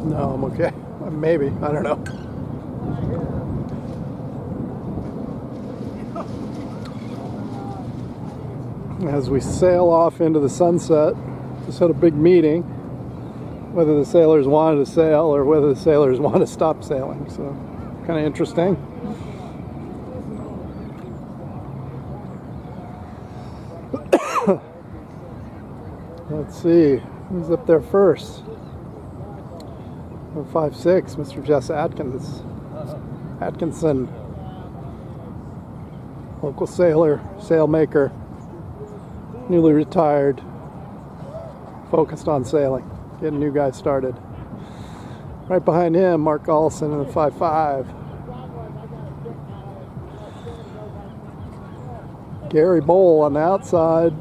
No, I'm okay. Maybe. I don't know. As we sail off into the sunset, just had a big meeting whether the sailors wanted to sail or whether the sailors want to stop sailing. So, kind of interesting. Let's see, who's up there first? 5'6", Mr. Jess Atkinson, local sailor, sailmaker, newly retired, focused on sailing, getting new guys started. Right behind him, Mark Allison in the 5'5". Gary Bowl on the outside,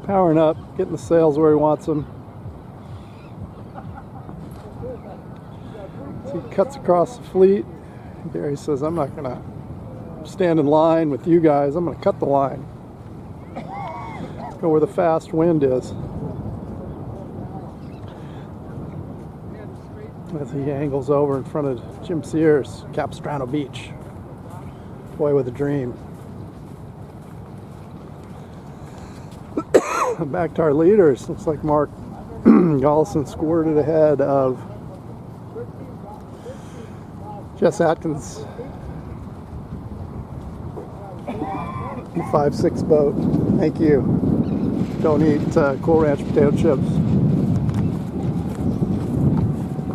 powering up, getting the sails where he wants them. So he cuts across the fleet. Gary says, I'm not going to stand in line with you guys. I'm going to cut the line. Go where the fast wind is. As he angles over in front of Jim Sears, Capistrano Beach. Boy with a dream. Back to our leaders. Looks like Mark Gollison squirted ahead of Jess Atkins, 5-6 boat. Thank you. Don't eat Cool Ranch potato chips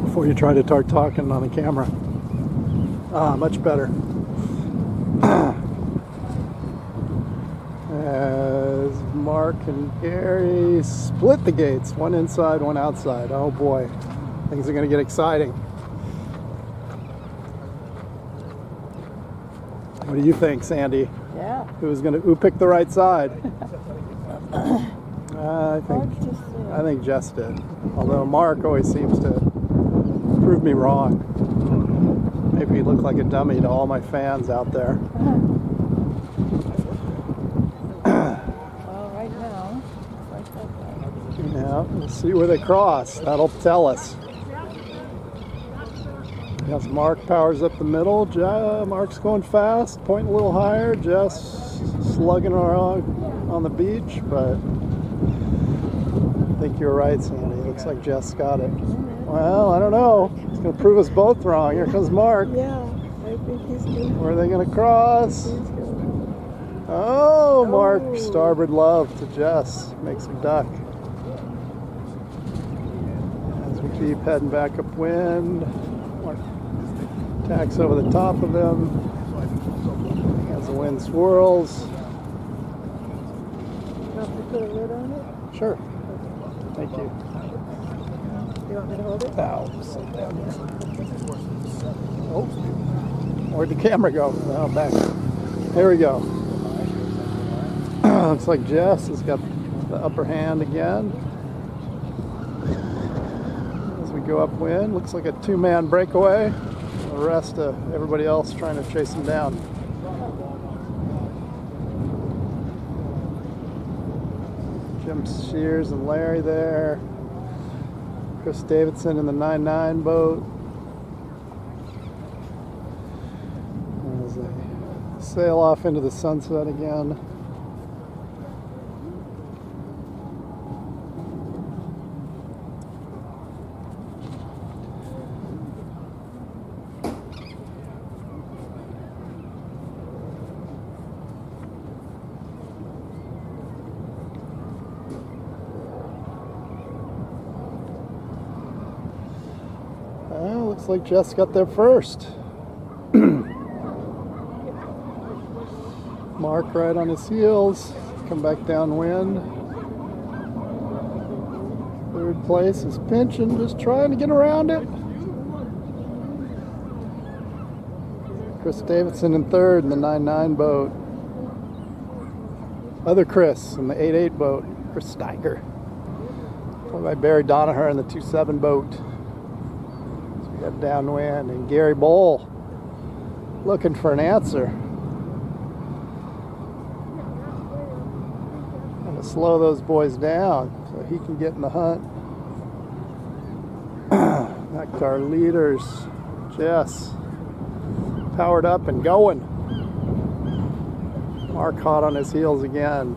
before you try to start talking on the camera. Much better. As Mark and Gary split the gates, one inside, one outside. Oh boy, things are going to get exciting. What do you think, Sandy?
Yeah.
Who picked the right side? I think Jess did. Although Mark always seems to prove me wrong. Maybe he looked like a dummy to all my fans out there.
Well, right now, it's like that.
Yeah, we'll see where they cross. That'll tell us. Yes, Mark powers up the middle. Mark's going fast, pointing a little higher. Jess slugging around on the beach, but I think you're right, Sandy. Looks like Jess got it. Well, I don't know. It's going to prove us both wrong. Here comes Mark.
Yeah, I think he's good.
Where are they going to cross? Oh, Mark, starboard love to Jess. Makes him duck. As we keep heading back upwind, Mark tacks over the top of him as the wind swirls.
Want me to put a lid on it?
Sure. Thank you.
You want me to hold it?
Ow, sit down here. Oh, where'd the camera go? Oh, back. There we go. Looks like Jess has got the upper hand again. As we go upwind, looks like a two-man breakaway. The rest of everybody else trying to chase him down. Jim Shears and Larry there. Chris Davidson in the 9-9 boat. As they sail off into the sunset again. Well, looks like Jess got there first. Mark right on his heels. Come back downwind. Third place is pinching, just trying to get around it. Chris Davidson in third in the 9-9 boat. Other Chris in the 8-8 boat, Chris Steiger. Followed by Barry Donaher in the 2-7 boat. So we got downwind, and Gary Bowl looking for an answer. Gonna slow those boys down so he can get in the hunt. Back to our leaders, Jess. Powered up and going. Mark hot on his heels again.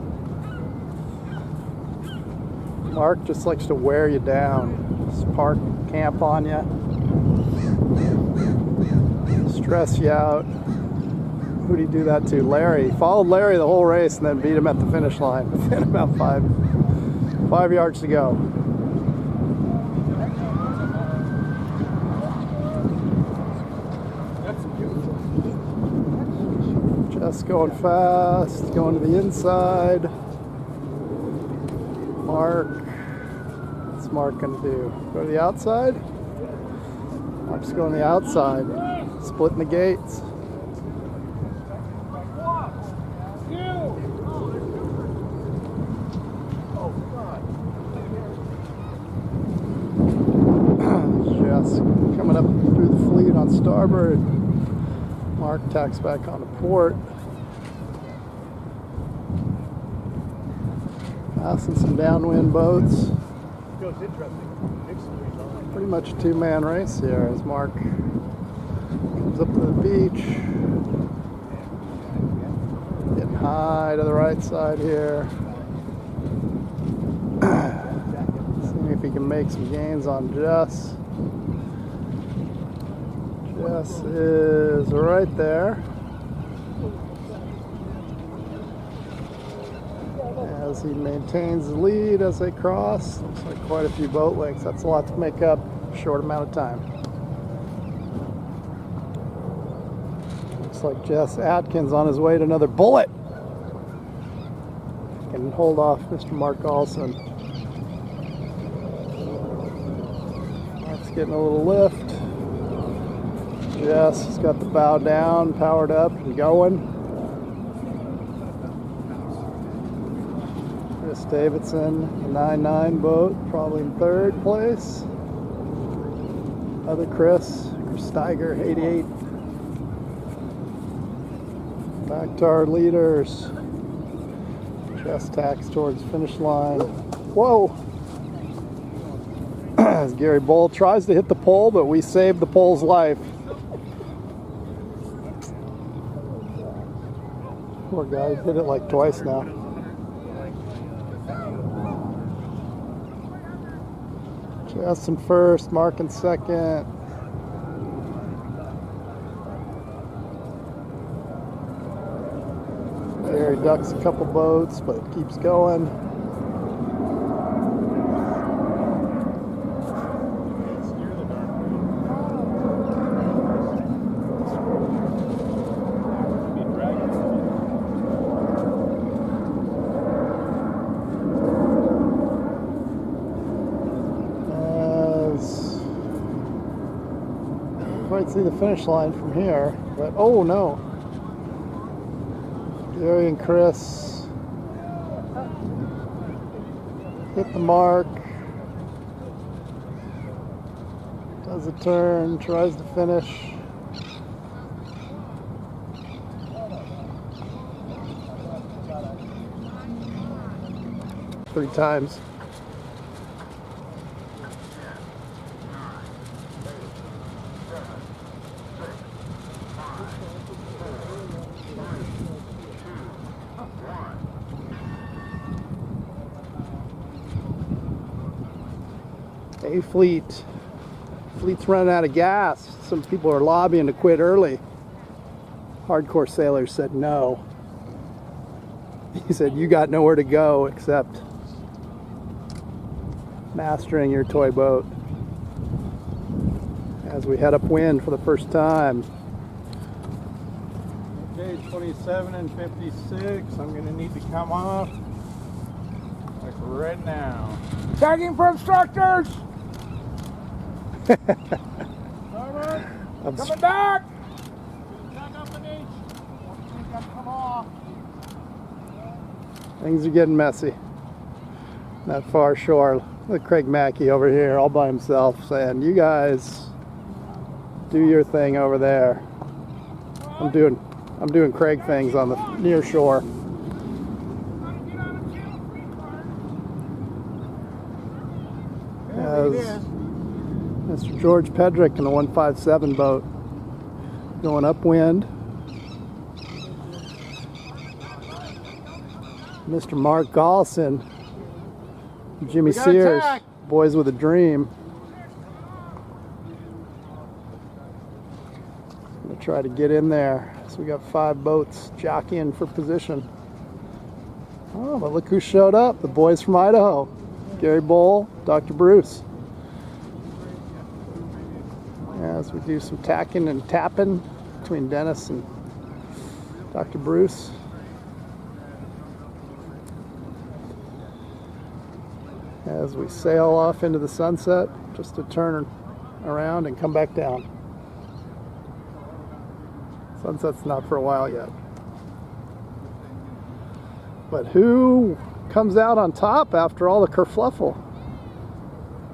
Mark just likes to wear you down. Just park camp on you. Stress you out. Who'd he do that to? Larry. Followed Larry the whole race and then beat him at the finish line within about five yards to go. Just going fast, going to the inside. Mark, what's Mark gonna do? Go to the outside? Mark's going to the outside, splitting the gates. Just coming up through the fleet on starboard. Mark tacks back on the port. Passing some downwind boats. Pretty much a two-man race here as Mark comes up to the beach. Getting high to the right side here. Seeing if he can make some gains on Jess. Jess is right there. As he maintains the lead as they cross. Looks like quite a few boat lengths. That's a lot to make up in a short amount of time. Looks like Jess Atkins on his way to another bullet. Can hold off Mr. Mark Olson. Mark's getting a little lift. Jess has got the bow down, powered up and going. Chris Davidson, the 9-9 boat, probably in third place. Other Chris Steiger, 88. Back to our leaders. Jess tacks towards the finish line. Whoa! As Gary Bull tries to hit the pole, but we saved the pole's life. Poor guy, hit it like twice now. Jess in first, Mark in second. Gary ducks a couple boats, but keeps going. Quite see the finish line from here, but oh no. Gary and Chris hit the mark, does a turn, tries to finish. Three times. Hey, Fleet's running out of gas. Some people are lobbying to quit early. Hardcore Sailors said no. He said, you got nowhere to go except mastering your toy boat. As we head upwind for the first time.
Okay, 27 and 56. I'm going to need to come off like right now. Tagging for instructors!
I'm
Coming back!
Things are getting messy. That far shore. Look at Craig Mackey over here all by himself saying, you guys do your thing over there. I'm doing Craig things on the near shore. As Mr. George Pedrick in the 157 boat going upwind. Mr. Mark Golson, Jimmy Sears, Boys with a Dream. Gonna try to get in there. So we got 5 boats jockeying for position. Oh, but look who showed up. The boys from Idaho. Gary Bull, Dr. Bruce. As we do some tacking and tapping between Dennis and Dr. Bruce. As we sail off into the sunset, just to turn around and come back down. Sunset's not for a while yet. But who comes out on top after all the kerfluffle?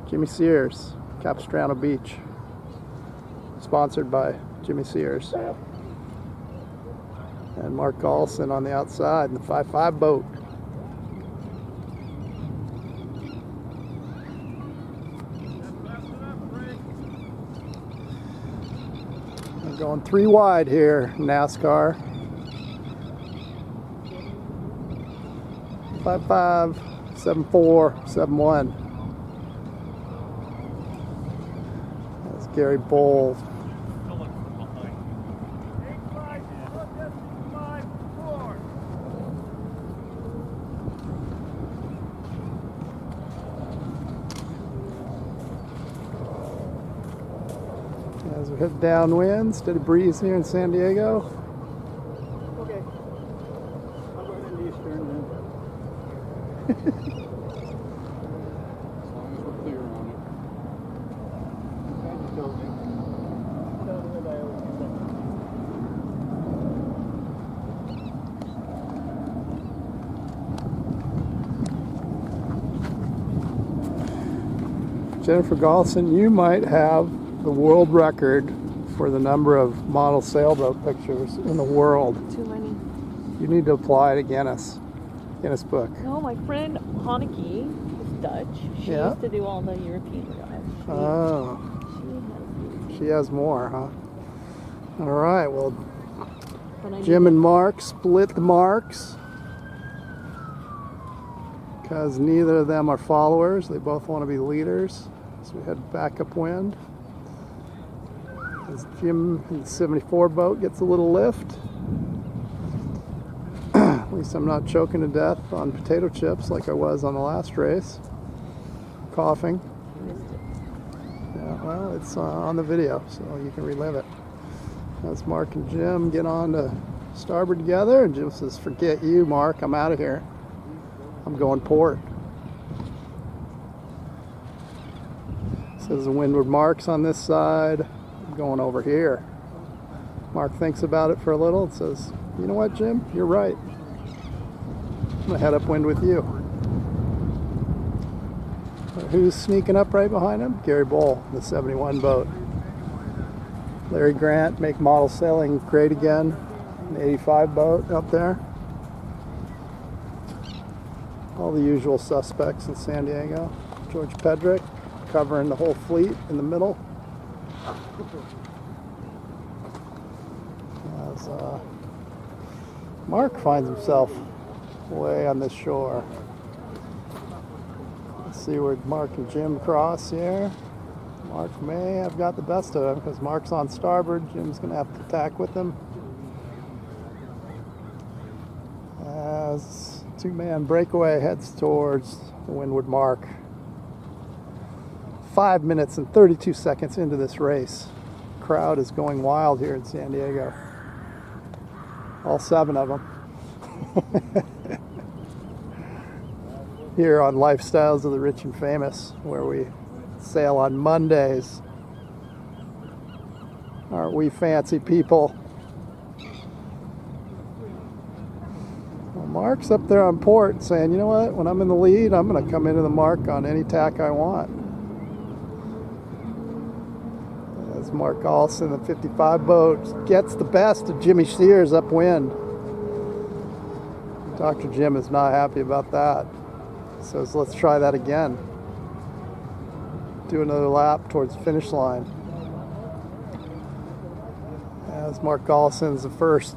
Jimmy Sears, Capistrano Beach. Sponsored by Jimmy Sears. And Mark Olson on the outside in the 5.5 boat. We're going 3 wide here, NASCAR. 5.5, 7.4, 7.1. That's Gary Bull As we head downwind, steady breeze here in San Diego.
Okay. I'll go ahead and eastern then.
As long as we're clear on it.
Glad you told me. Tell me that I owe you something.
Jennifer Galson, you might have the world record for the number of model sailboat pictures in the world.
Too many.
You need to apply to Guinness Book.
No, my friend Haneke is Dutch. She
Yeah.
used to do all the European drives.
Oh,
She
she has more, huh? All right, well,
but I
Jim
need
and Mark split the marks because neither of them are followers. They both want to be leaders. So we head back upwind. As Jim in the 74 boat gets a little lift. At least I'm not choking to death on potato chips like I was on the last race. Coughing.
missed it.
Yeah, well, it's on the video, so you can relive it. As Mark and Jim get on to starboard together, and Jim says, "Forget you, Mark. I'm out of here. I'm going port." Says the windward marks on this side. I'm going over here. Mark thinks about it for a little and says, "You know what, Jim? You're right. I'm gonna head upwind with you." Who's sneaking up right behind him? Gary Bowl, the 71 boat. Larry Grant, make model sailing great again. An 85 boat up there. All the usual suspects in San Diego. George Pedrick covering the whole fleet in the middle. As Mark finds himself way on this shore. Let's see where Mark and Jim cross here. Mark may have got the best of him because Mark's on starboard. Jim's going to have to tack with him. As two-man breakaway heads towards the windward mark. 5 minutes and 32 seconds into this race. Crowd is going wild here in San Diego. All 7 of them. Here on Lifestyles of the Rich and Famous, where we sail on Mondays. Aren't we fancy people? Well, Mark's up there on port saying, "You know what, when I'm in the lead, I'm going to come into the mark on any tack I want." As Mark Galson, the 55 boat, gets the best of Jimmy Sears upwind. Dr. Jim is not happy about that. Says, "Let's try that again." Do another lap towards the finish line. As Mark Galson's the first.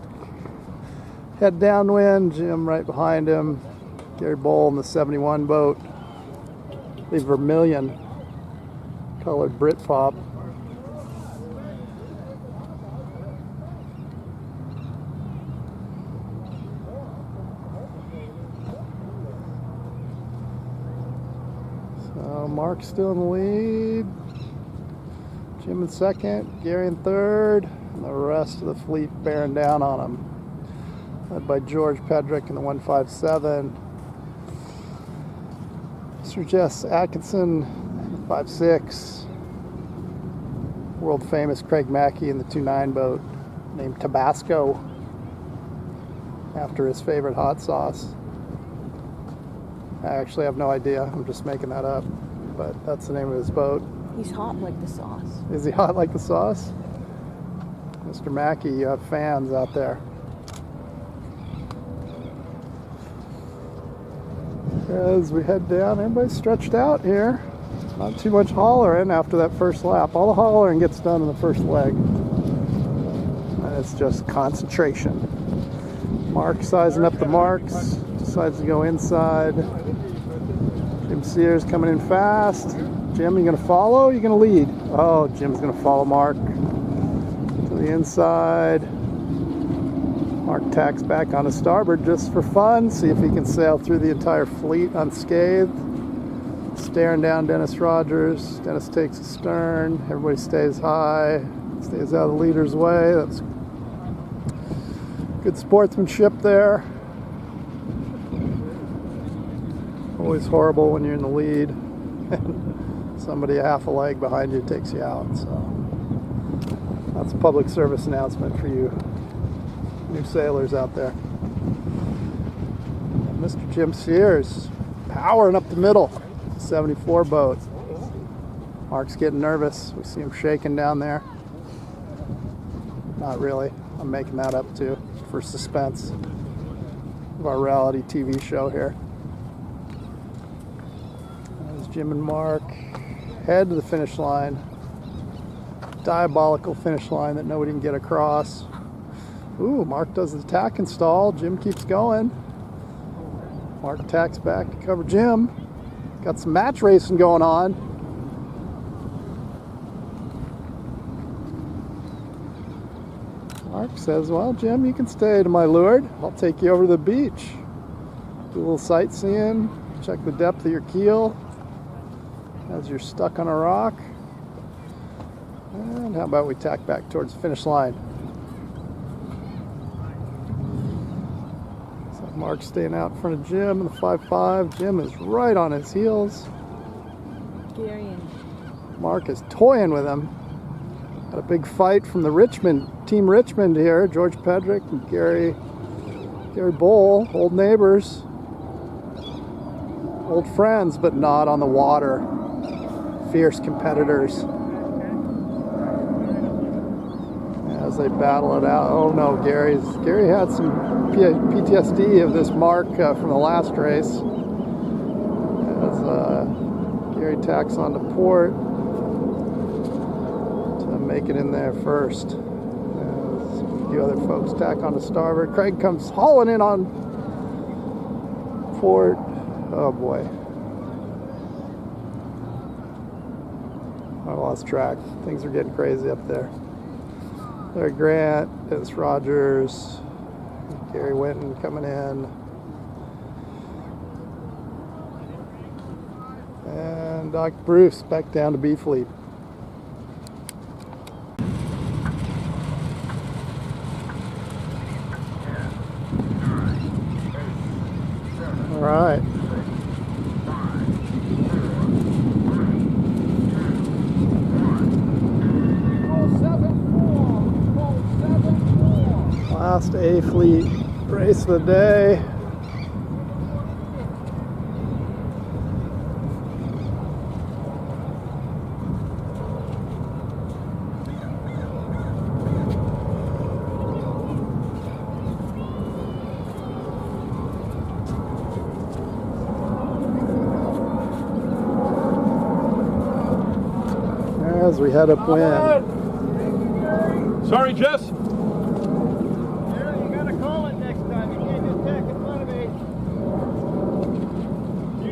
Head downwind, Jim right behind him. Gary Bowl in the 71 boat. The vermilion colored Britpop. So Mark's still in the lead. Jim in second, Gary in third, and the rest of the fleet bearing down on him. Led by George Pedrick in the 157. Sir Jess Atkinson, 5'6". World famous Craig Mackey in the 29 boat, named Tabasco, after his favorite hot sauce. I actually have no idea, I'm just making that up, but that's the name of his boat.
He's hot like the sauce.
Is he hot like the sauce? Mr. Mackey, you have fans out there. As we head down, everybody's stretched out here. Not too much hollering after that first lap. All the hollering gets done in the first leg. And it's just concentration. Mark sizing up the marks. Decides to go inside. Jim Sears coming in fast. Jim, you gonna follow? You gonna lead? Oh, Jim's gonna follow Mark to the inside. Mark tacks back on his starboard just for fun. See if he can sail through the entire fleet unscathed. Staring down Dennis Rogers. Dennis takes a stern. Everybody stays high. Stays out of the leader's way. That's good sportsmanship there. Always horrible when you're in the lead and somebody half a leg behind you takes you out. So that's a public service announcement for you new sailors out there. And Mr. Jim Sears powering up the middle, 74 boat. Mark's getting nervous. We see him shaking down there. Not really. I'm making that up too for suspense of our reality TV show here. There's Jim and Mark head to the finish line. Diabolical finish line that nobody can get across. Ooh, Mark does the tack install. Jim keeps going. Mark tacks back to cover Jim. Got some match racing going on. Mark says, well, Jim, you can stay to my leeward. I'll take you over to the beach. Do a little sightseeing. Check the depth of your keel as you're stuck on a rock. And how about we tack back towards the finish line? So Mark's staying out in front of Jim in the 5.5. Jim is right on his heels.
Gary and
Mark is toying with him. Got a big fight from the Team Richmond here. George Pedrick and Gary Bowl, old neighbors, old friends, but not on the water. Fierce competitors. As they battle it out. Oh no, Gary had some PTSD of this Mark from the last race. As Gary tacks onto port to make it in there first. As a few other folks tack onto starboard. Craig comes hauling in on port. Oh boy. I lost track. Things are getting crazy up there. Larry Grant, Dennis Rogers, Gary Winton coming in. And Doc Bruce back down to B Fleet. All right. Last A Fleet race of the day. As we head upwind.
Sorry, Jess.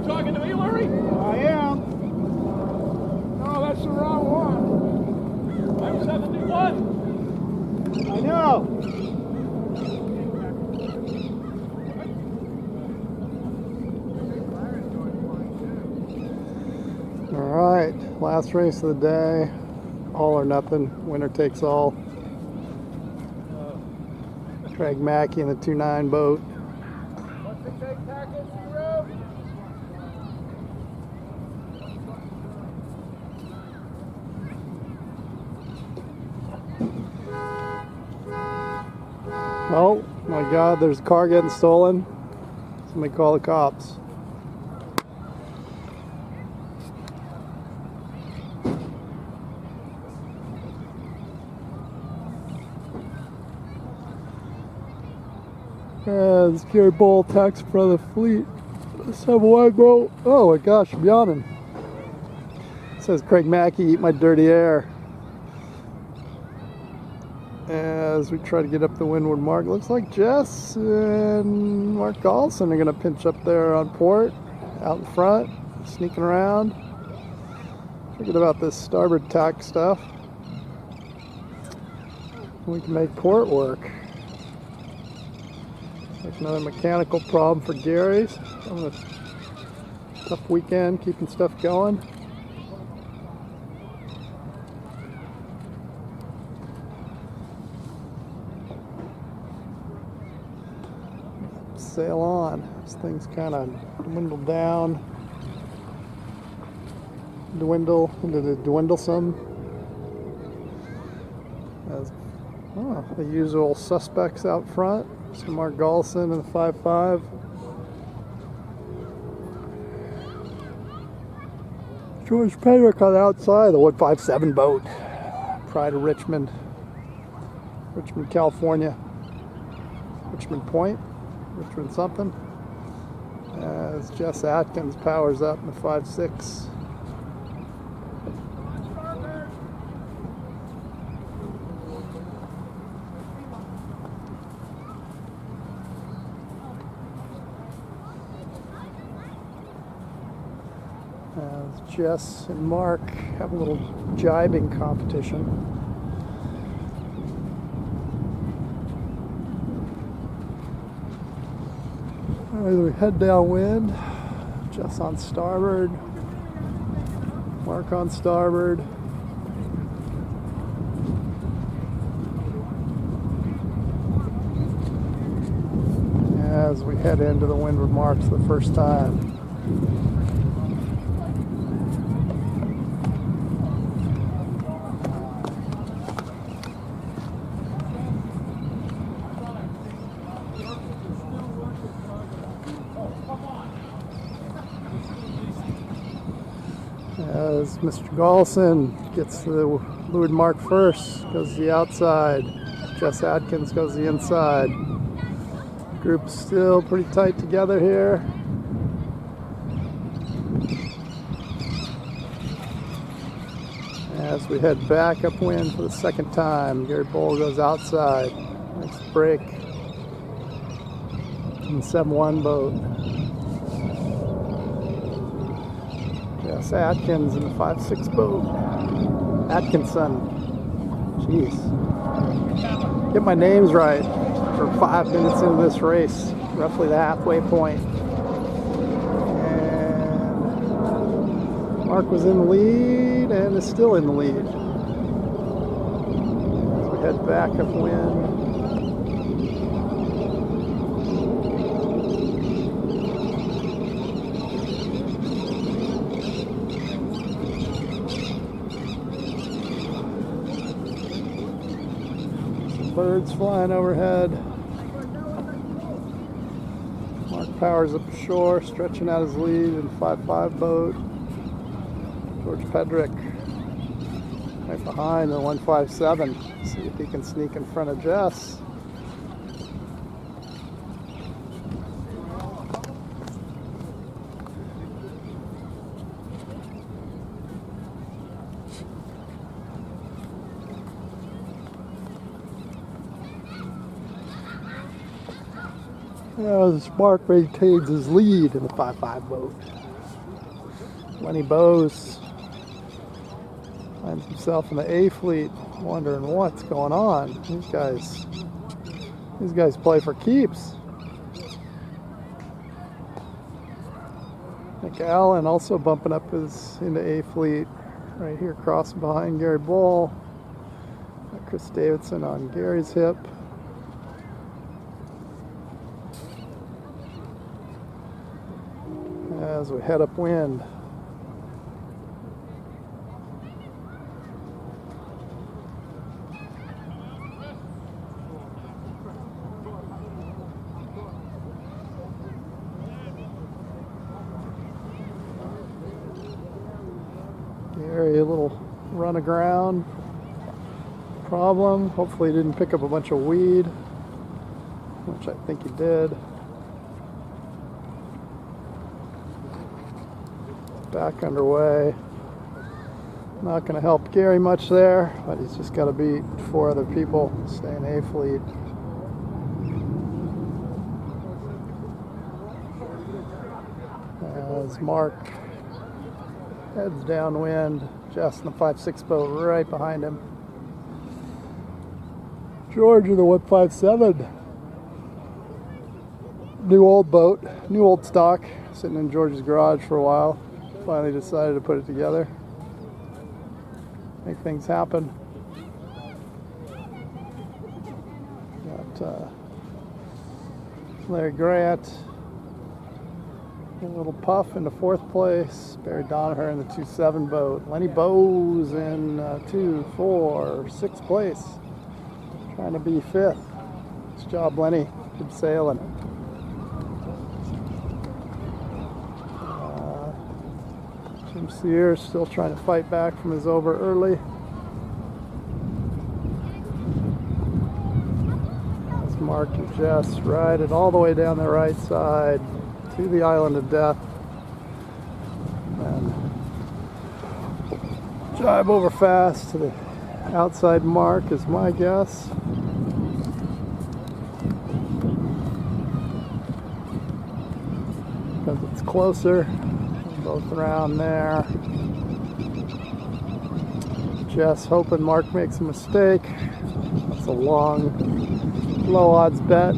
Talking to me, Larry?
I am. No, that's the wrong one.
I'm 71.
I know.
All right, last race of the day. All or nothing. Winner takes all. Craig Mackey in the 2.9 boat.
What's the big package you wrote?
Oh my God, there's a car getting stolen. Somebody call the cops. This Gary Bull tax in front of the fleet. Let's have a wide boat. Oh my gosh, I'm yawning. It says Craig Mackey, eat my dirty air. As we try to get up the windward mark, looks like Jess and Mark Galson are going to pinch up there on port, out in front, sneaking around. Forget about this starboard tack stuff. We can make port work. Like another mechanical problem for Gary. Having a tough weekend, keeping stuff going. sail on. This thing's kind of dwindled down. Dwindlesome. As the usual suspects out front. So Mark Gallison in the 5.5. George Pedrick on the outside, the 157 boat. Pride of Richmond, California. Richmond Point, Richmond something. As Jess Atkins powers up in the 5.6. As Jess and Mark have a little jibing competition. As we head downwind, Jess on starboard, Mark on starboard. As we head into the windward marks for the first time. As Mr. Gallison gets to the leeward mark first, goes to the outside. Jess Atkins goes to the inside. Group's still pretty tight together here. As we head back upwind for the second time, Gary Bowl goes outside. Next break in the 7.1 boat. Jess Atkins in the 5.6 boat. Atkinson. Jeez. Get my names right for 5 minutes into this race. Roughly the halfway point. And Mark was in the lead and is still in the lead. As we head back upwind. Birds flying overhead. Mark powers up shore, stretching out his lead in 5.5 boat. George Pedrick right behind the 157. See if he can sneak in front of Jess. As Mark maintains his lead in the 5.5 boat. Lenny Bowes finds himself in the A fleet, wondering what's going on. These guys play for keeps. Nick Allen also bumping up into A fleet, right here crossing behind Gary Bull. Chris Davidson on Gary's hip. As we head upwind. Gary, a little run aground problem. Hopefully he didn't pick up a bunch of weed, which I think he did. Back underway. Not going to help Gary much there, but he's just got to beat 4 other people, stay in A fleet. As Mark heads downwind, Jess in the 5.6 boat right behind him. George in the 157. New old boat, new old stock, sitting in George's garage for a while. Finally decided to put it together. Make things happen. Got Larry Grant. A little puff into 4th place. Barry Donaher in the 2-7 boat. Lenny Bowes in 2, 4, 6th place. Trying to be 5th. Nice job, Lenny. Good sailing. Jim Sears still trying to fight back from his over early. As Mark and Jess ride it all the way down the right side to the Island of Death. And jibe over fast to the outside mark is my guess. Because it's closer. Both around there. Jess hoping Mark makes a mistake. That's a long, low odds bet.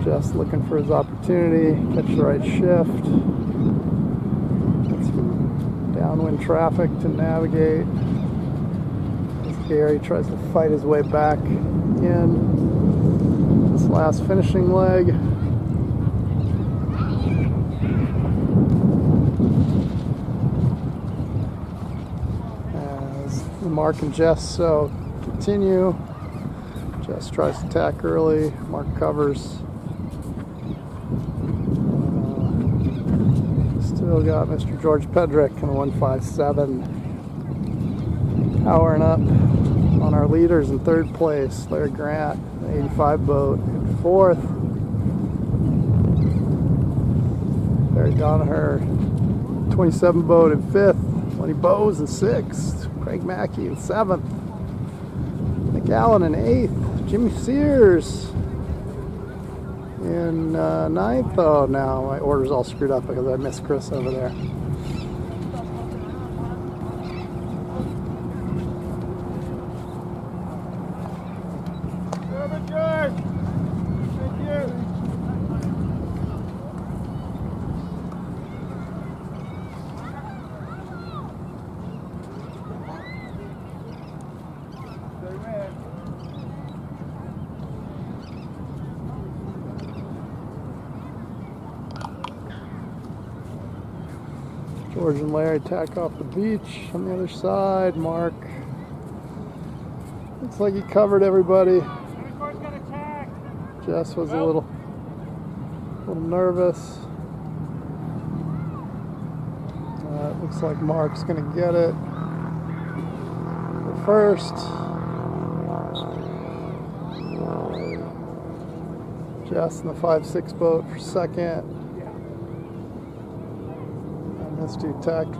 Jess looking for his opportunity, catch the right shift. Got some downwind traffic to navigate. As Gary tries to fight his way back in this last finishing leg. Mark and Jess continue. Jess tries to tack early. Mark covers. Still got Mr. George Pedrick in the 157. Powering up on our leaders in 3rd place. Larry Grant, the 85 boat, in 4th. Barry Donaher, 27 boat in 5th. Lenny Bowes in 6th. Craig Mackey in 7th. Nick Allen in 8th. Jimmy Sears in 9th. Oh, now my order's all screwed up because I missed Chris over there.
Good, George. Thank you.
George and Larry tack off the beach on the other side. Mark looks like he covered everybody. Jess was a little nervous. It looks like Mark's going to get it for first. Jess in the 5-6 boat for second. Let's do tacked.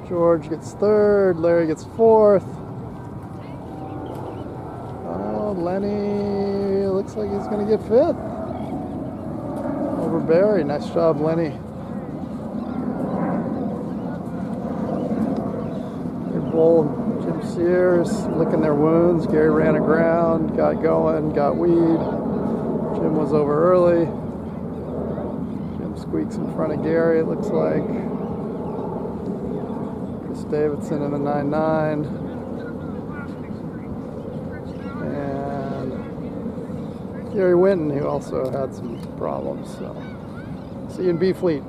George gets 3rd. Larry gets 4th. Oh, Lenny looks like he's going to get 5th. Over Barry. Nice job, Lenny. Good bull. Jim Sears licking their wounds. Gary ran aground, got going, got weed. Jim was over early. Squeaks in front of Gary, it looks like. Chris Davidson in the 9-9. And Gary Winton, who also had some problems. So, see you in B Fleet.